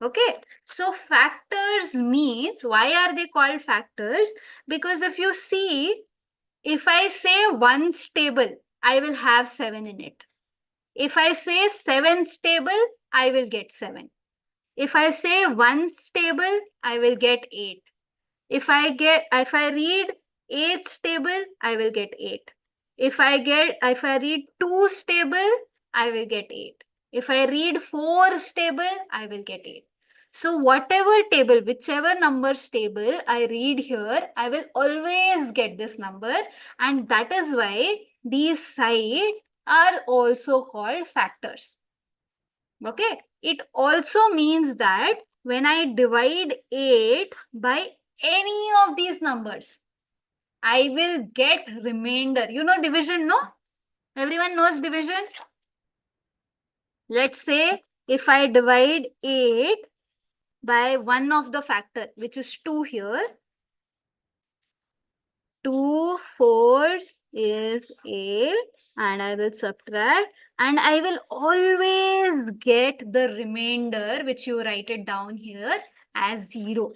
Okay, so factors means, why are they called factors? Because if you see, if I say 1's table, I will have 7 in it. If I say 7's table, I will get 7. If I say 1's table, I will get 8. If I read 8's table, I will get 8. If I read 2's table, I will get 8. If I read 4's table, I will get 8. So whatever table, whichever numbers table I read here, I will always get this number, and that is why these sides are also called factors. Okay, it also means that when I divide 8 by any of these numbers, I will get remainder. You know division, no? Everyone knows division. Let's say if I divide 8 by one of the factor, which is 2 here, 2 fours is 8, and I will subtract, and I will always get the remainder, which you write it down here as 0.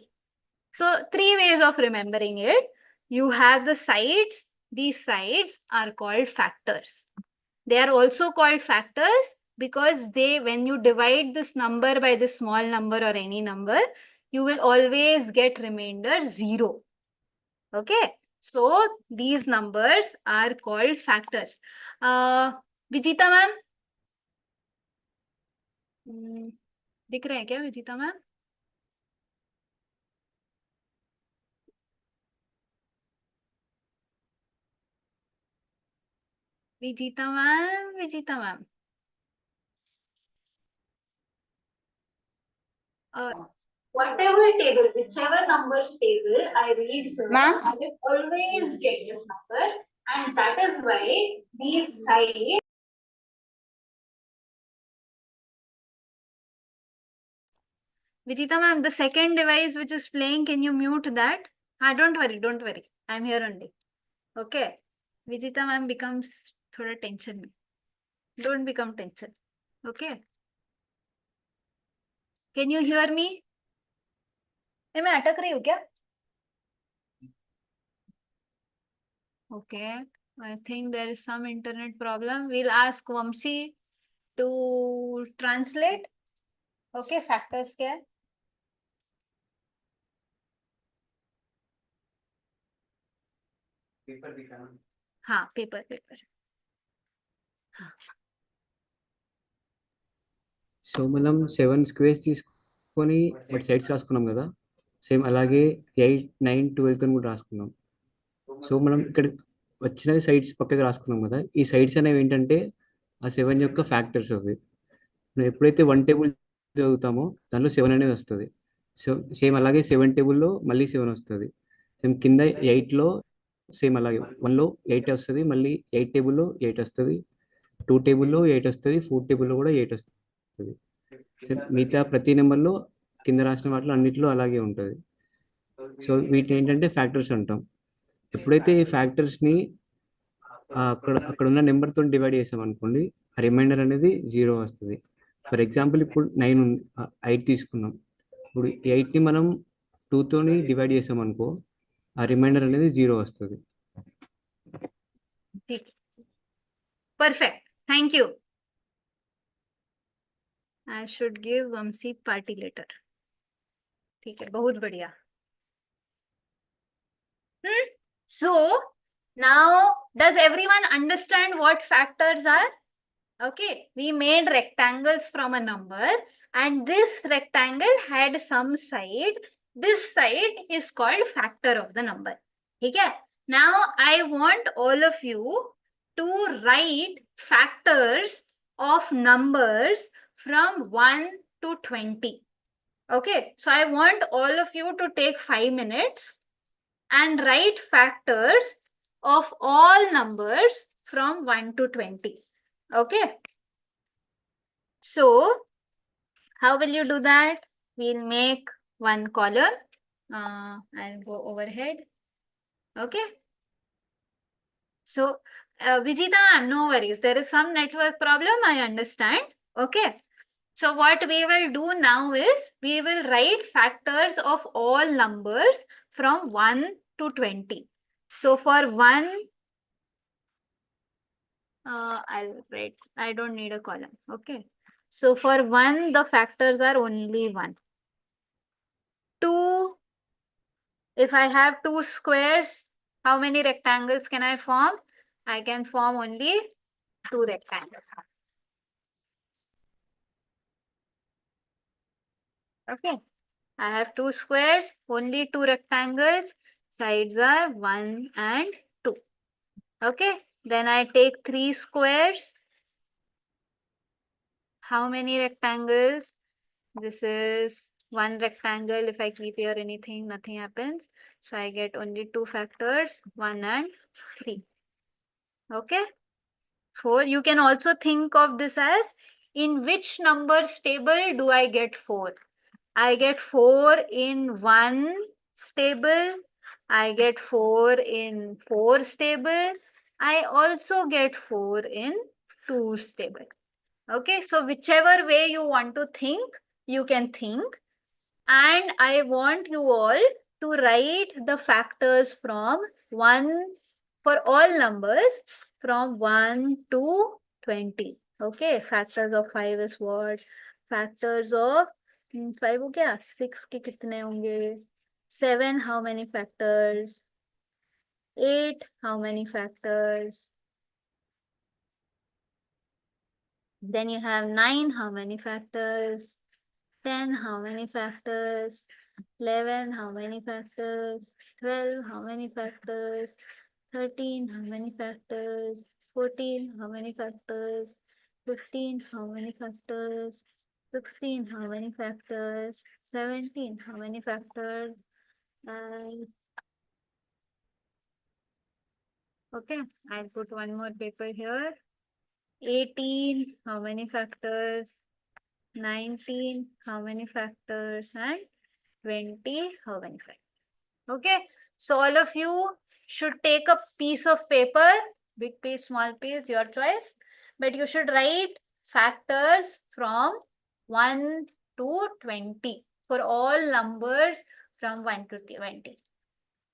So 3 ways of remembering it. You have the sides. These sides are called factors. They are also called factors because when you divide this number by this small number or any number, you will always get remainder 0. Okay. So these numbers are called factors. Vijita ma'am? दिख रहे हैं क्या Vijita ma'am? Vijita ma'am. Whatever table, whichever numbers table I read here, I will always get this number, and that is why these sides. Vijita ma'am, the second device which is playing, can you mute that? Don't worry. I'm here only. Okay. Vijita ma'am becomes thoda tension में. Don't become tension. Okay. Can you hear me? मैं अटक रही हूँ क्या? Okay. I think there is some internet problem. We'll ask Vamsi to translate. Okay, factors क्या है? Paper दिखाना. हाँ, पेपर. సో మనం 7 స్క్వేర్స్ తీసుకొని బట్ సైడ్స్ రాసుకున్నాం కదా, సేమ్ అలాగే 8, 9, 12 కూడా రాసుకున్నాం. సో మనం ఇక్కడ వచ్చిన సైడ్స్ పక్కకి రాసుకున్నాం కదా, ఈ సైడ్స్ అనేవి ఏంటంటే ఆ 7 యొక్క ఫ్యాక్టర్స్ అవి. మనం ఎప్పుడైతే 1 టేబుల్ చదువుతామో దానిలో 7 అనేది వస్తుంది. సో సేమ్ అలాగే 7 టేబుల్లో మళ్ళీ 7 వస్తుంది. సేమ్ కింద 8లో సేమ్ అలాగే 1లో 8 వస్తుంది, మళ్ళీ 8 టేబుల్లో 8 వస్తుంది, 2 టేబుల్లో 8 వస్తుంది, 4 టేబుల్లో కూడా 8 వస్తుంది. మిగతా ప్రతి నెంబర్లో కింద రాసిన వాటిలో అన్నిటిలో అలాగే ఉంటుంది. సో వీటిని ఏంటంటే ఫ్యాక్టర్స్ అంటాం. ఎప్పుడైతే ఈ ఫ్యాక్టర్స్ని అక్కడ ఉన్న నెంబర్తో డివైడ్ చేసాం అనుకోండి, ఆ రిమైండర్ అనేది 0 వస్తుంది. ఫర్ ఎగ్జాంపుల్ ఇప్పుడు 9 ఉంది, 8 తీసుకున్నాం. ఇప్పుడు 8ని మనం 2తోని డివైడ్ చేసాం అనుకో, ఆ రిమైండర్ అనేది 0 వస్తుంది. Perfect. Thank you. I should give Vamsi party later. ठीक है, बहुत बढ़िया. So now, does everyone understand what factors are? Okay, we made rectangles from a number, and this rectangle had some side. This side is called factor of the number. Okay, now I want all of you to write factors of numbers from 1 to 20. Okay, so I want all of you to take 5 minutes and write factors of all numbers from 1 to 20. Okay. So, how will you do that? We'll make one column. I'll go overhead. Okay. So, Vijita, no worries. There is some network problem, I understand. Okay. So, what we will do now is, we will write factors of all numbers from 1 to 20. So, for 1, I'll write, I don't need a column. Okay. So, for 1, the factors are only 1. 2, if I have 2 squares, how many rectangles can I form? I can form only 2 rectangles. Okay. I have 2 squares, only 2 rectangles. Sides are 1 and 2. Okay. Then I take 3 squares. How many rectangles? This is 1 rectangle. If I keep here anything, nothing happens. So I get only 2 factors, 1 and 3. Okay. 4. You can also think of this as, in which numbers table do I get 4? I get 4 in 1 stable. I get 4 in 4 stable. I also get 4 in 2 stable. Okay, so whichever way you want to think, you can think. And I want you all to write the factors from 1, for all numbers from 1 to 20. Okay, factors of 5 is what? Factors of 5 हो गया, 6 के कितने होंगे? 7, how many factors? 8, how many factors? Then you have 9, how many factors? 10, how many factors? 11, how many factors? 12, how many factors? 13, how many factors? 14, how many factors? 15, how many factors? 16, how many factors? 17, how many factors? And okay, I'll put one more paper here. 18, how many factors? 19, how many factors? And 20, how many factors? Okay, so all of you should take a piece of paper, big piece, small piece, your choice, but you should write factors from 1 to 20 for all numbers from 1 to 20.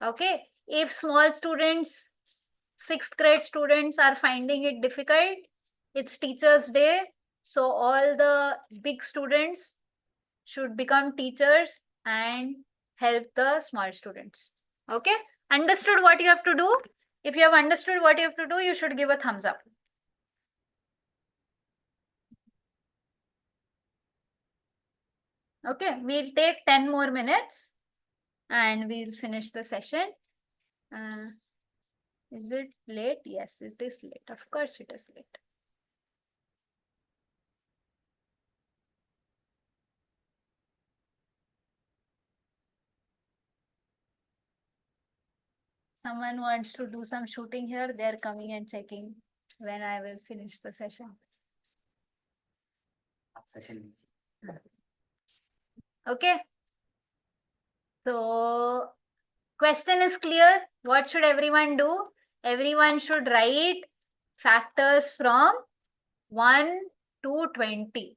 Okay, if small students, 6th grade students are finding it difficult, it's Teachers' Day, so all the big students should become teachers and help the small students. Okay, understood what you have to do? If you have understood what you have to do, you should give a thumbs up. Okay, we'll take 10 more minutes and we'll finish the session. Is it late? Yes, it is late. Of course it is late. Someone wants to do some shooting here, they're coming and checking when I will finish the session. Okay. So, question is clear. What should everyone do? Everyone should write factors from 1 to 20.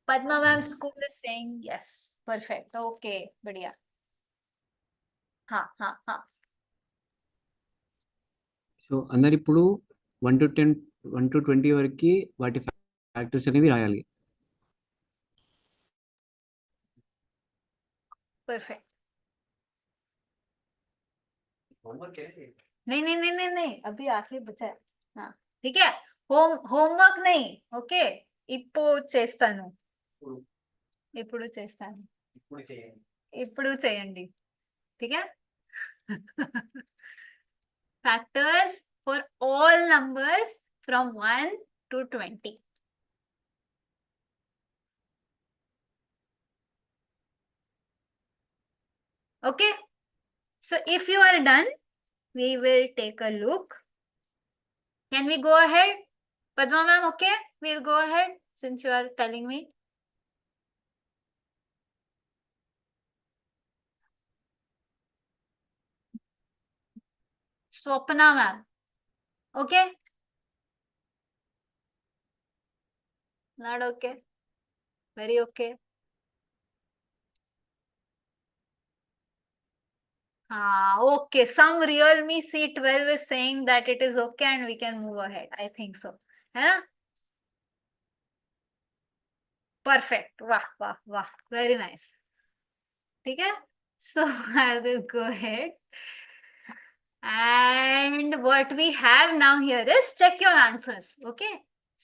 Padma ma'am school is saying yes. Perfect. Okay. Badhiya. Ha. So అందరు ఇప్పుడు 1 to 10, 1 to 20 వరకు వాటి factors అనేవి రాయాలి. Perfect. नहीं नहीं नहीं नहीं नहीं, अभी आखिरी बचा है. हाँ ठीक है. होमवर्क नहीं. ओके. చేస్తాను. ఇప్పుడు చేస్తాను. ఇప్పుడు చేయండి. ठीक है. Factors for all numbers from 1 to 20. Okay. So if you are done, we will take a look. Can we go ahead? Padma ma'am, okay? We'll go ahead since you are telling me. Swapna ma'am. Okay? Not okay? Very okay. Okay. Some Realme C12 is saying that it is okay and we can move ahead. I think so. Yeah? Perfect. Wah, wah, wah. Very nice. Okay? So I will go ahead. And what we have now here is check your answers. Okay?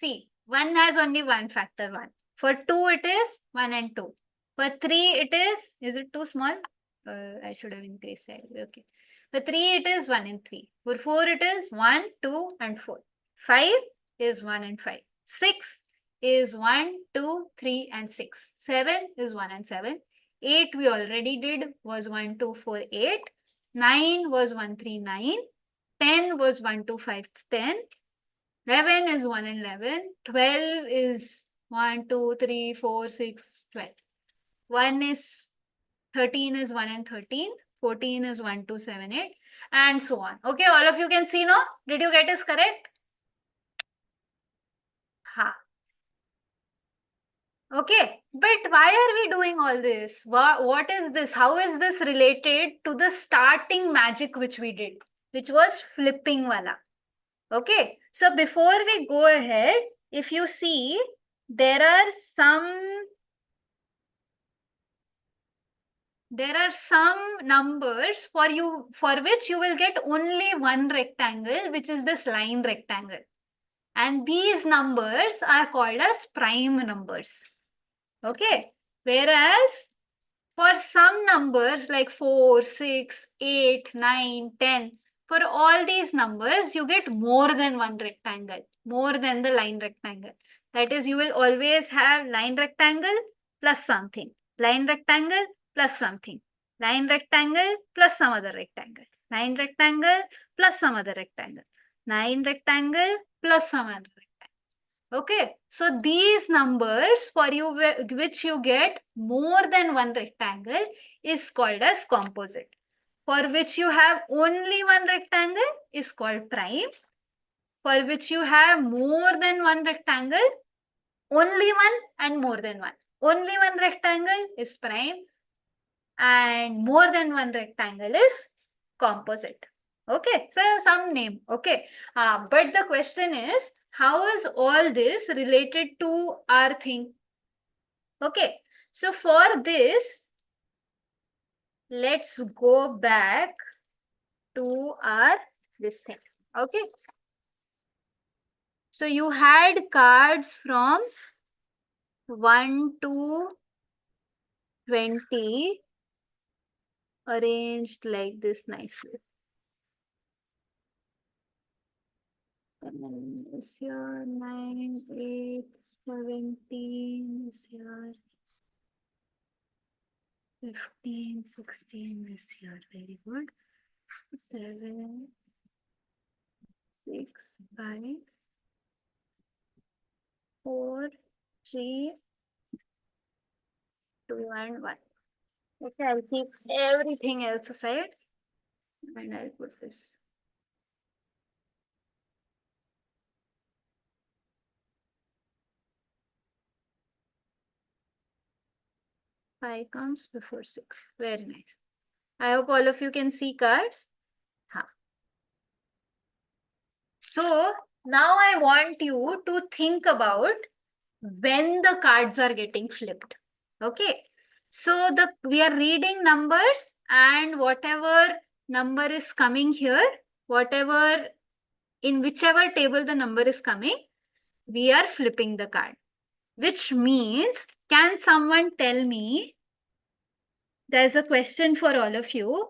See, 1 has only one factor 1. For 2, it is 1 and 2. For 3, it is it too small? I should have increased it. Okay. For 3, it is 1 and 3. For 4, it is 1, 2, and 4. 5 is 1 and 5. 6 is 1, 2, 3, and 6. 7 is 1 and 7. 8 we already did was 1, 2, 4, 8. 9 was 1, 3, 9. 10 was 1, 2, 5, 10. 11 is 1 and 11. 12 is 1, 2, 3, 4, 6, 12. 1 is 13 is 1 and 13. 14 is 1, 2, 7, 8. And so on. Okay, all of you can see now? Did you get this correct? Ha. Okay, but why are we doing all this? What is this? How is this related to the starting magic which we did, which was flipping wala? Okay, so before we go ahead, if you see, there are some numbers for which you will get only one rectangle, which is this line rectangle. And these numbers are called as prime numbers. Okay, whereas for some numbers like 4, 6, 8, 9, 10, for all these numbers, you get more than one rectangle, more than the line rectangle. That is, you will always have line rectangle plus something, line rectangle plus something, line rectangle plus some other rectangle, line rectangle plus some other rectangle, line rectangle plus some other rectangle. Okay, so these numbers for you which you get more than one rectangle is called as composite. For which you have only one rectangle is called prime. For which you have more than one rectangle, only one and more than one. Only one rectangle is prime and more than one rectangle is composite. Okay, so some name. Okay, but the question is, how is all this related to our thing? Okay, so for this, let's go back to our this thing. Okay, so you had cards from 1 to 20 arranged like this nicely. This here 9, 8, 17, this here 15, 16, this here, very good. 7, 6, 5, 4, 3, 2, and 1. Okay, I'll keep everything else aside and I'll put this. Five comes before 6. Very nice. I hope all of you can see cards. So Now I want you to think about when the cards are getting flipped. Okay. So we are reading numbers, and whatever number is coming here, whatever in whichever table the number is coming, we are flipping the card. Which means, can someone tell me? There's a question for all of you.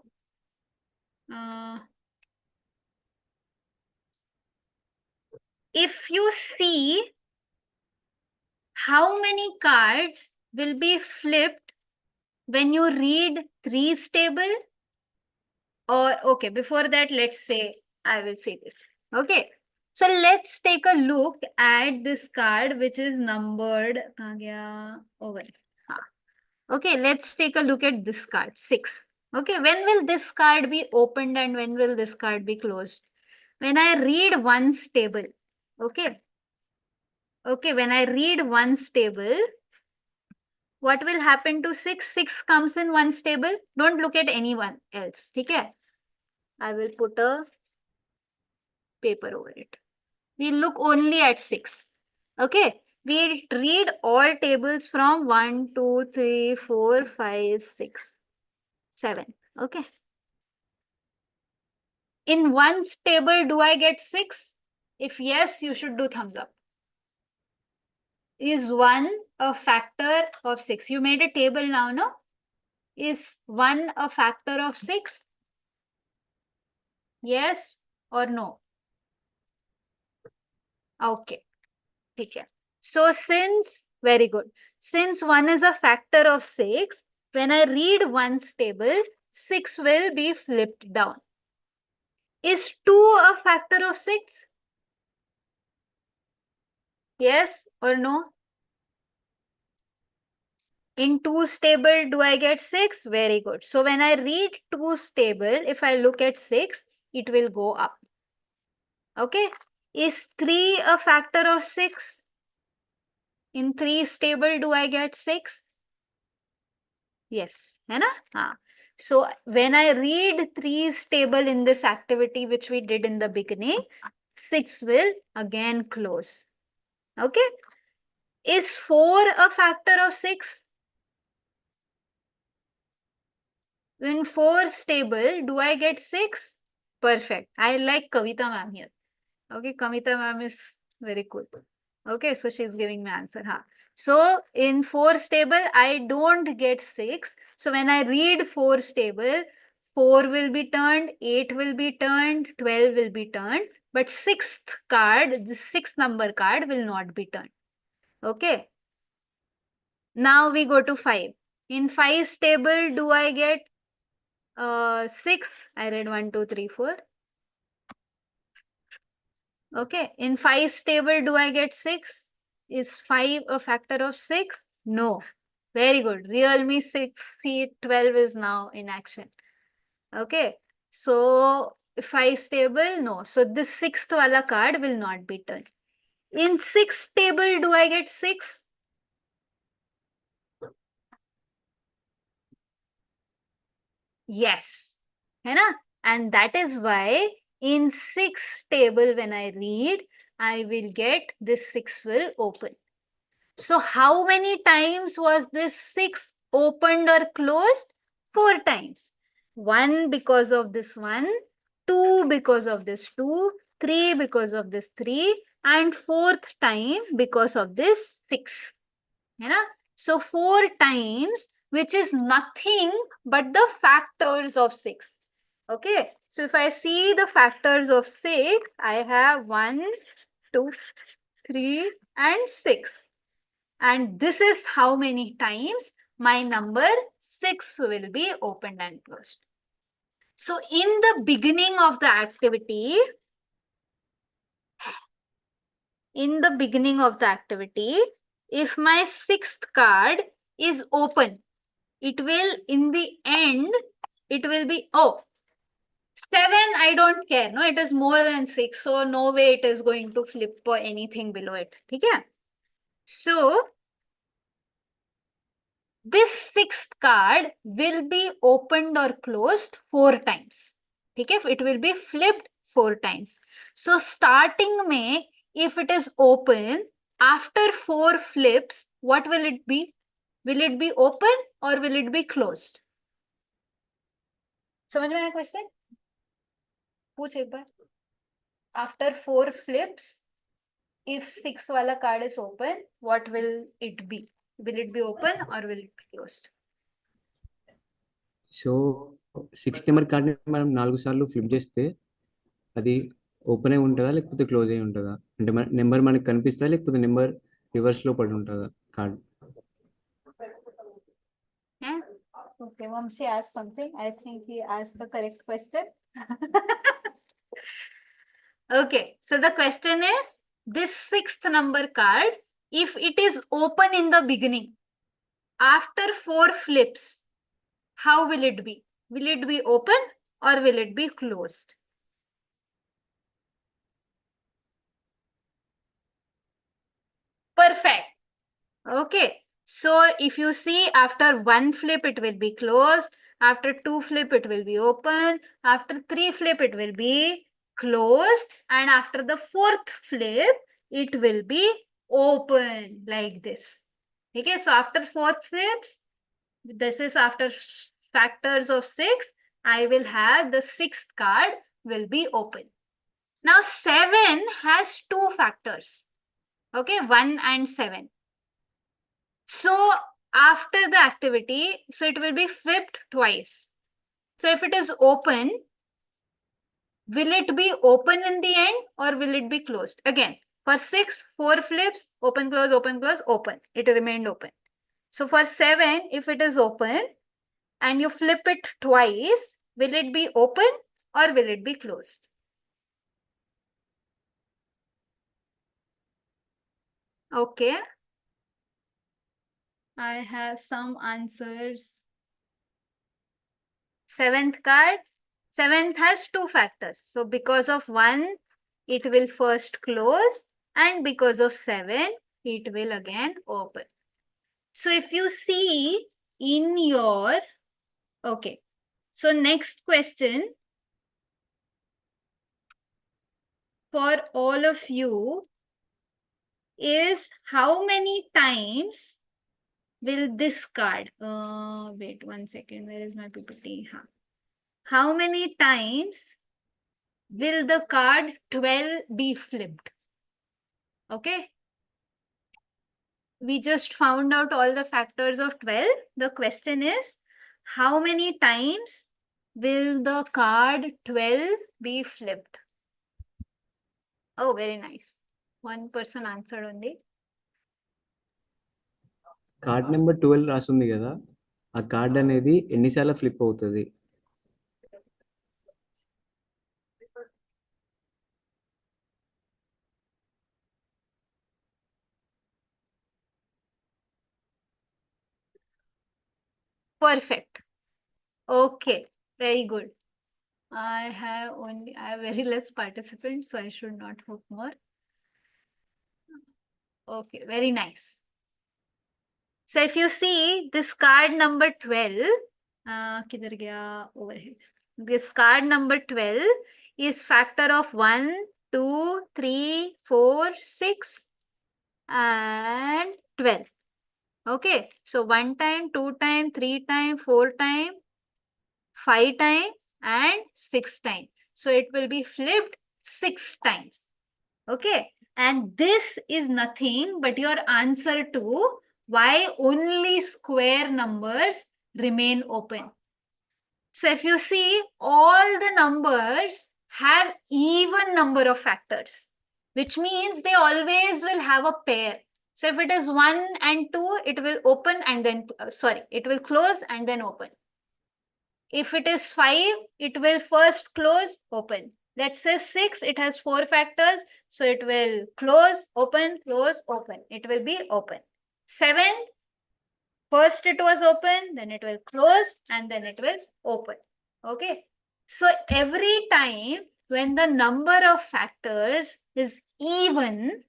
If you see how many cards will be flipped when you read threes table, or okay, before that, let's say I will say this. Okay, so let's take a look at this card which is numbered over. Okay, let's take a look at this card 6. Okay, when will this card be opened and when will this card be closed? When I read one's table. Okay. Okay, when I read one's table, what will happen to 6? 6 comes in one's table. Don't look at anyone else. Okay. I will put a paper over it. We look only at 6. Okay. We read all tables from 1, 2, 3, 4, 5, 6, 7. Okay. In one's table, do I get 6? If yes, you should do thumbs up. Is 1 a factor of 6? You made a table now, no? Is 1 a factor of 6? Yes or no? Okay. Okay. So very good. Since 1 is a factor of 6, when I read 1's table, 6 will be flipped down. Is 2 a factor of 6? Yes or no? In 2's table, do I get 6? Very good. So when I read 2's table, if I look at 6, it will go up. Okay. Is 3 a factor of 6? In 3's table, do I get 6? Yes. Hai na? So when I read 3's table in this activity, which we did in the beginning, 6 will again close. Okay. Is 4 a factor of 6? In 4's table, do I get 6? Perfect. I like Kavita ma'am here. Okay, Kavita ma'am is very cool. Okay, so she's giving me answer. So in 4's table, I don't get 6. So when I read 4's table, 4 will be turned, 8 will be turned, 12 will be turned. But 6th card, the 6th number card will not be turned. Okay. Now we go to 5. In 5's table, do I get 6? I read 1, 2, 3, 4. Okay. In 5's table, do I get 6? Is 5 a factor of 6? No. Very good. Realme 6C12 is now in action. Okay. So 5's table, no. So this 6th wala card will not be turned. In 6th table, do I get 6? Yes. Hai na? And that is why in 6th table, when I read, I will get this 6 will open. So how many times was this 6 opened or closed? 4 times. 1 because of this 1, 2 because of this 2, 3 because of this 3, and 4th time because of this 6. You know? So 4 times, which is nothing but the factors of 6. Okay. So if I see the factors of 6, I have 1, 2, 3, and 6. And this is how many times my number 6 will be opened and closed. So in the beginning of the activity, if my 6th card is open, it will, in the end, it will be, 7, I don't care. No, it is more than 6. So no way it is going to flip or anything below it. Okay? So this 6th card will be opened or closed 4 times. Okay? It will be flipped 4 times. So starting में, if it is open, after 4 flips, what will it be? Will it be open or will it be closed? समझ में आया question? पूछ एक बार. After 4 flips, if 6 wala card is open, what will it be? Will it be open or will it be closed? So 6 number కార్డ్ని మనం 4 సార్లు flip చేస్తే అది ఓపెన్ అయి ఉంటుందా లేకపోతే క్లోజ్ అయి ఉంటుందా? అంటే మన నెంబర్ మనకి కనిపిస్తుందా లేకపోతే నెంబర్ రివర్స్లో పడి ఉంటుందా card? Yeah. Okay, Vamsi asked something. I think he asked the correct question. Okay, so the question is, this 6th number card, if it is open in the beginning, after 4 flips, how will it be? Will it be open or will it be closed? Perfect. Okay, so if you see, after 1 flip it will be closed, after 2 flip it will be open, after 3 flip it will be closed, and after the 4th flip it will be open like this. Okay, so after 4th flips, this is after factors of 6, I will have the 6th card will be open. Now 7 has 2 factors. Okay, 1 and 7. So after the activity, so it will be flipped twice. So if it is open, will it be open in the end or will it be closed? Again, for 6, 4 flips, open, close, open, close, open. It remained open. So for 7, if it is open and you flip it twice, will it be open or will it be closed? Okay. I have some answers. 7th card. 7th has 2 factors. So because of 1, it will first close, and because of 7, it will again open. So if you see in your, okay. So next question for all of you is, how many times will this card, wait 1 second, where is my PPT? How many times will the card 12 be flipped? Okay. We just found out all the factors of 12. The question is, how many times will the card 12 be flipped? Oh, very nice. One person answered only. Card number 12 రాస్తుంది కదా, ఆ card అనేది ఎన్నిసార్లు flip అవుతుంది? Perfect. Okay, very good. I have very less participants, so I should not hope more. Okay, very nice. So if you see this card number 12, kidhar gaya? Over here. This card number 12 is factor of 1, 2, 3, 4, 6 and 12. Okay, so 1 time, 2 time, 3 time, 4 time, 5 time and 6 time. So it will be flipped 6 times. Okay, and this is nothing but your answer to why only square numbers remain open. So if you see, all the numbers have even number of factors, which means they always will have a pair. So if it is 1 and 2, it will open and then, it will close and then open. If it is 5, it will first close, open. Let's say 6, it has 4 factors. So it will close, open, open. It will be open. 7, first it was open, then it will close, and then it will open. Okay. So every time when the number of factors is even,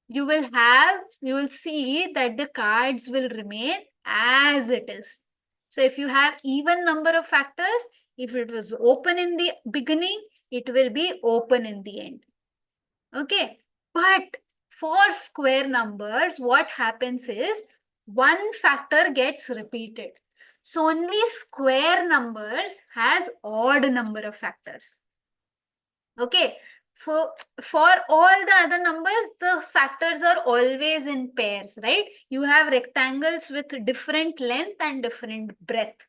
you will see that the cards will remain as it is. So if you have even number of factors, if it was open in the beginning, it will be open in the end. Okay, but for square numbers, what happens is one factor gets repeated. So only square numbers has odd number of factors. Okay, for all the other numbers, the factors are always in pairs, right? You have rectangles with different length and different breadth.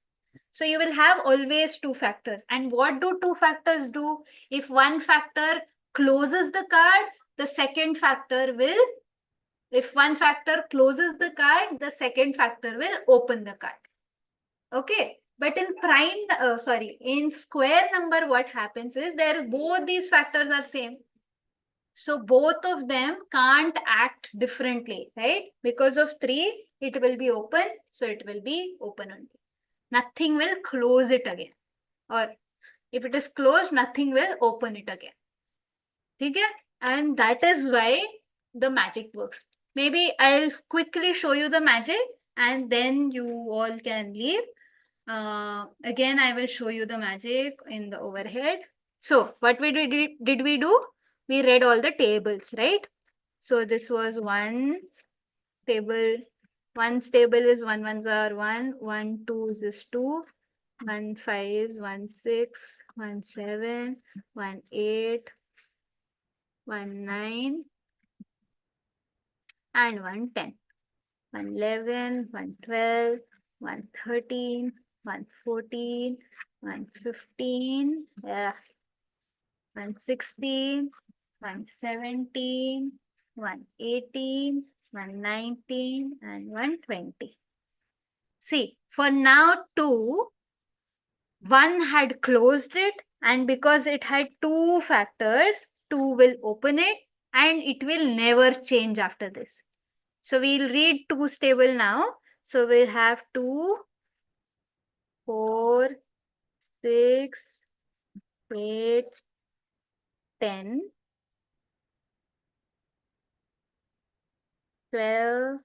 So you will have always two factors. And what do two factors do? If one factor closes the card, the second factor will, if one factor closes the card, the second factor will open the card. Okay. But in in square number, what happens is both these factors are same. So both of them can't act differently, right? Because of 3, it will be open. So it will be open only. Nothing will close it again. Or if it is closed, nothing will open it again. Okay? And that is why the magic works. Maybe I'll quickly show you the magic and then you all can leave. Again, I will show you the magic in the overhead. So what did we do? We read all the tables, right? So this was one table. One table is 1 ones are 1, 1 2s is 2, 1 5, 1 6, 1 7, 1 8, 1 9, and 1 10. 1 11, 1 12, 1 13, 1 14, 1 15, 1 16, 1 17, 1 18, 1 19, and 1 20. See, for now 2, 1 had closed it, and because it had 2 factors, 2 will open it and it will never change after this. So we'll read 2's table now. So we'll have 2, 4, 6, 8, 10, 12,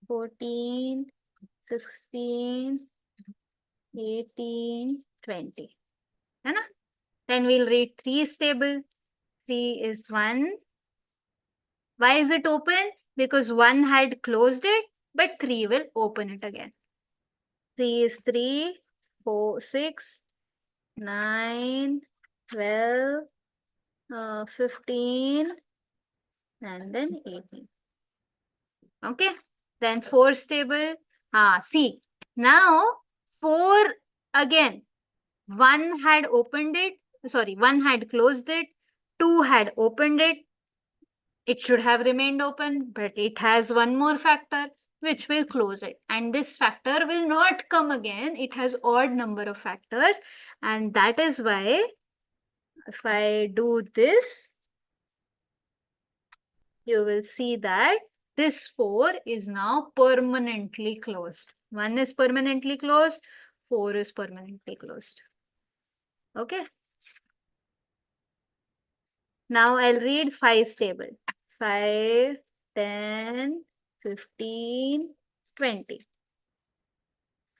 14, 16, 18, 20. है ना? Then we'll read 3's table. 3 is 1. Why is it open? Because 1 had closed it, but 3 will open it again. 3 is 3, 4, 6, 9, 12, 15, and then 18. Okay. Then 4's table. See. Now 4 again. 1 had opened it. Sorry, 1 had closed it. 2 had opened it. It should have remained open, but it has one more factor which will close it. And this factor will not come again. It has odd number of factors. And that is why if I do this, you will see that this 4 is now permanently closed. 1 is permanently closed, 4 is permanently closed. Okay. Now I'll read 5's table. 5, 10, 15, 20.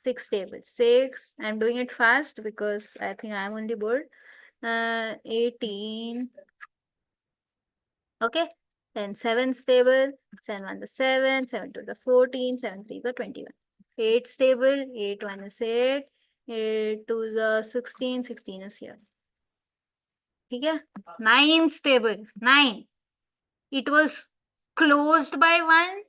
6 table. 6. I'm doing it fast because I think I'm only bored. 18. Okay. Then 7's table. 7 1 is 7. 7 2 is 14. 7 3 is 21. 8's table. 8 1 is 8. 8 2 is 16. 16 is here. Okay. 9's table. 9. It was closed by 1,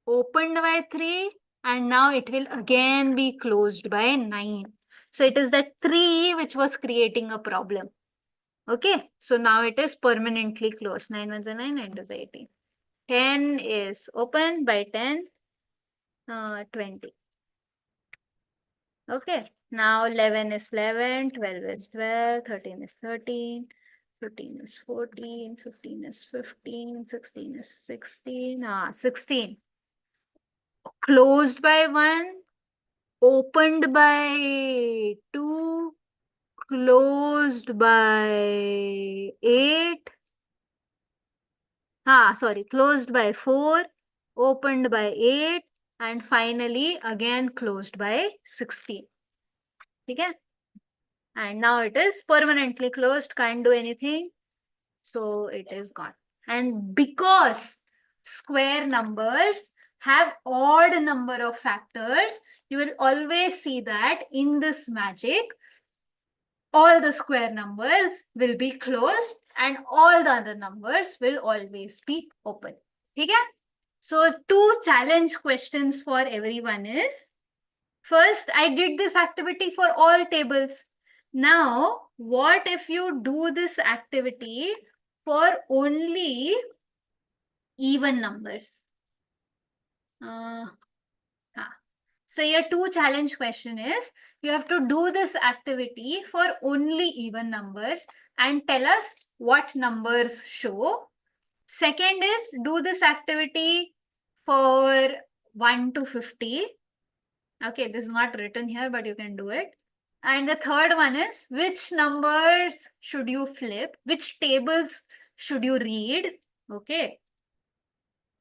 opened by 3, and now it will again be closed by 9. So it is that 3 which was creating a problem. Okay, so now it is permanently closed. 9 1 is 9, 9 2 is 18. 10 is open by 10, 20. Okay, now 11 is 11, 12 is 12, 13 is 13, 15 is 14, 15 is 15, 16 is 16, 16. Closed by 1, opened by 2, closed by 8. Closed by 4, opened by 8, and finally again closed by 16. Okay? And now it is permanently closed, can't do anything. So it is gone. And because square numbers have odd number of factors, you will always see that in this magic, all the square numbers will be closed and all the other numbers will always be open. Okay? So 2 challenge questions for everyone is, first, I did this activity for all tables. Now, what if you do this activity for only even numbers? So your 2 challenge question is, you have to do this activity for only even numbers and tell us what numbers show. Second is, do this activity for 1 to 50. Okay, this is not written here, but you can do it. And the third one is, which numbers should you flip? Which tables should you read? Okay.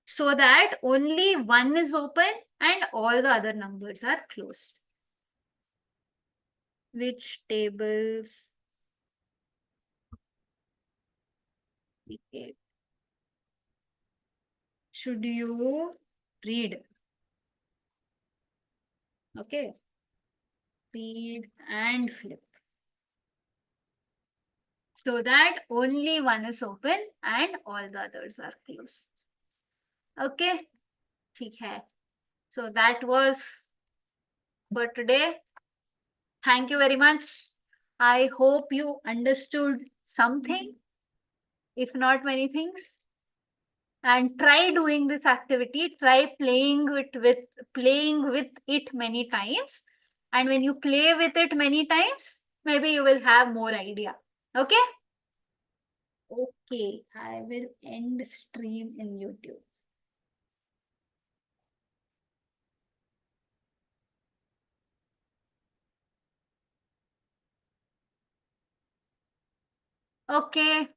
So that only one is open and all the other numbers are closed. Which tables should you read? Okay. Read and flip. So that only one is open and all the others are closed. Okay. ठीक है. So that was for today. Thank you very much. I hope you understood something, if not many things. And try doing this activity. Try playing with it many times. And when you play with it many times, maybe you will have more idea. Okay? Okay. I will end stream in YouTube. Okay.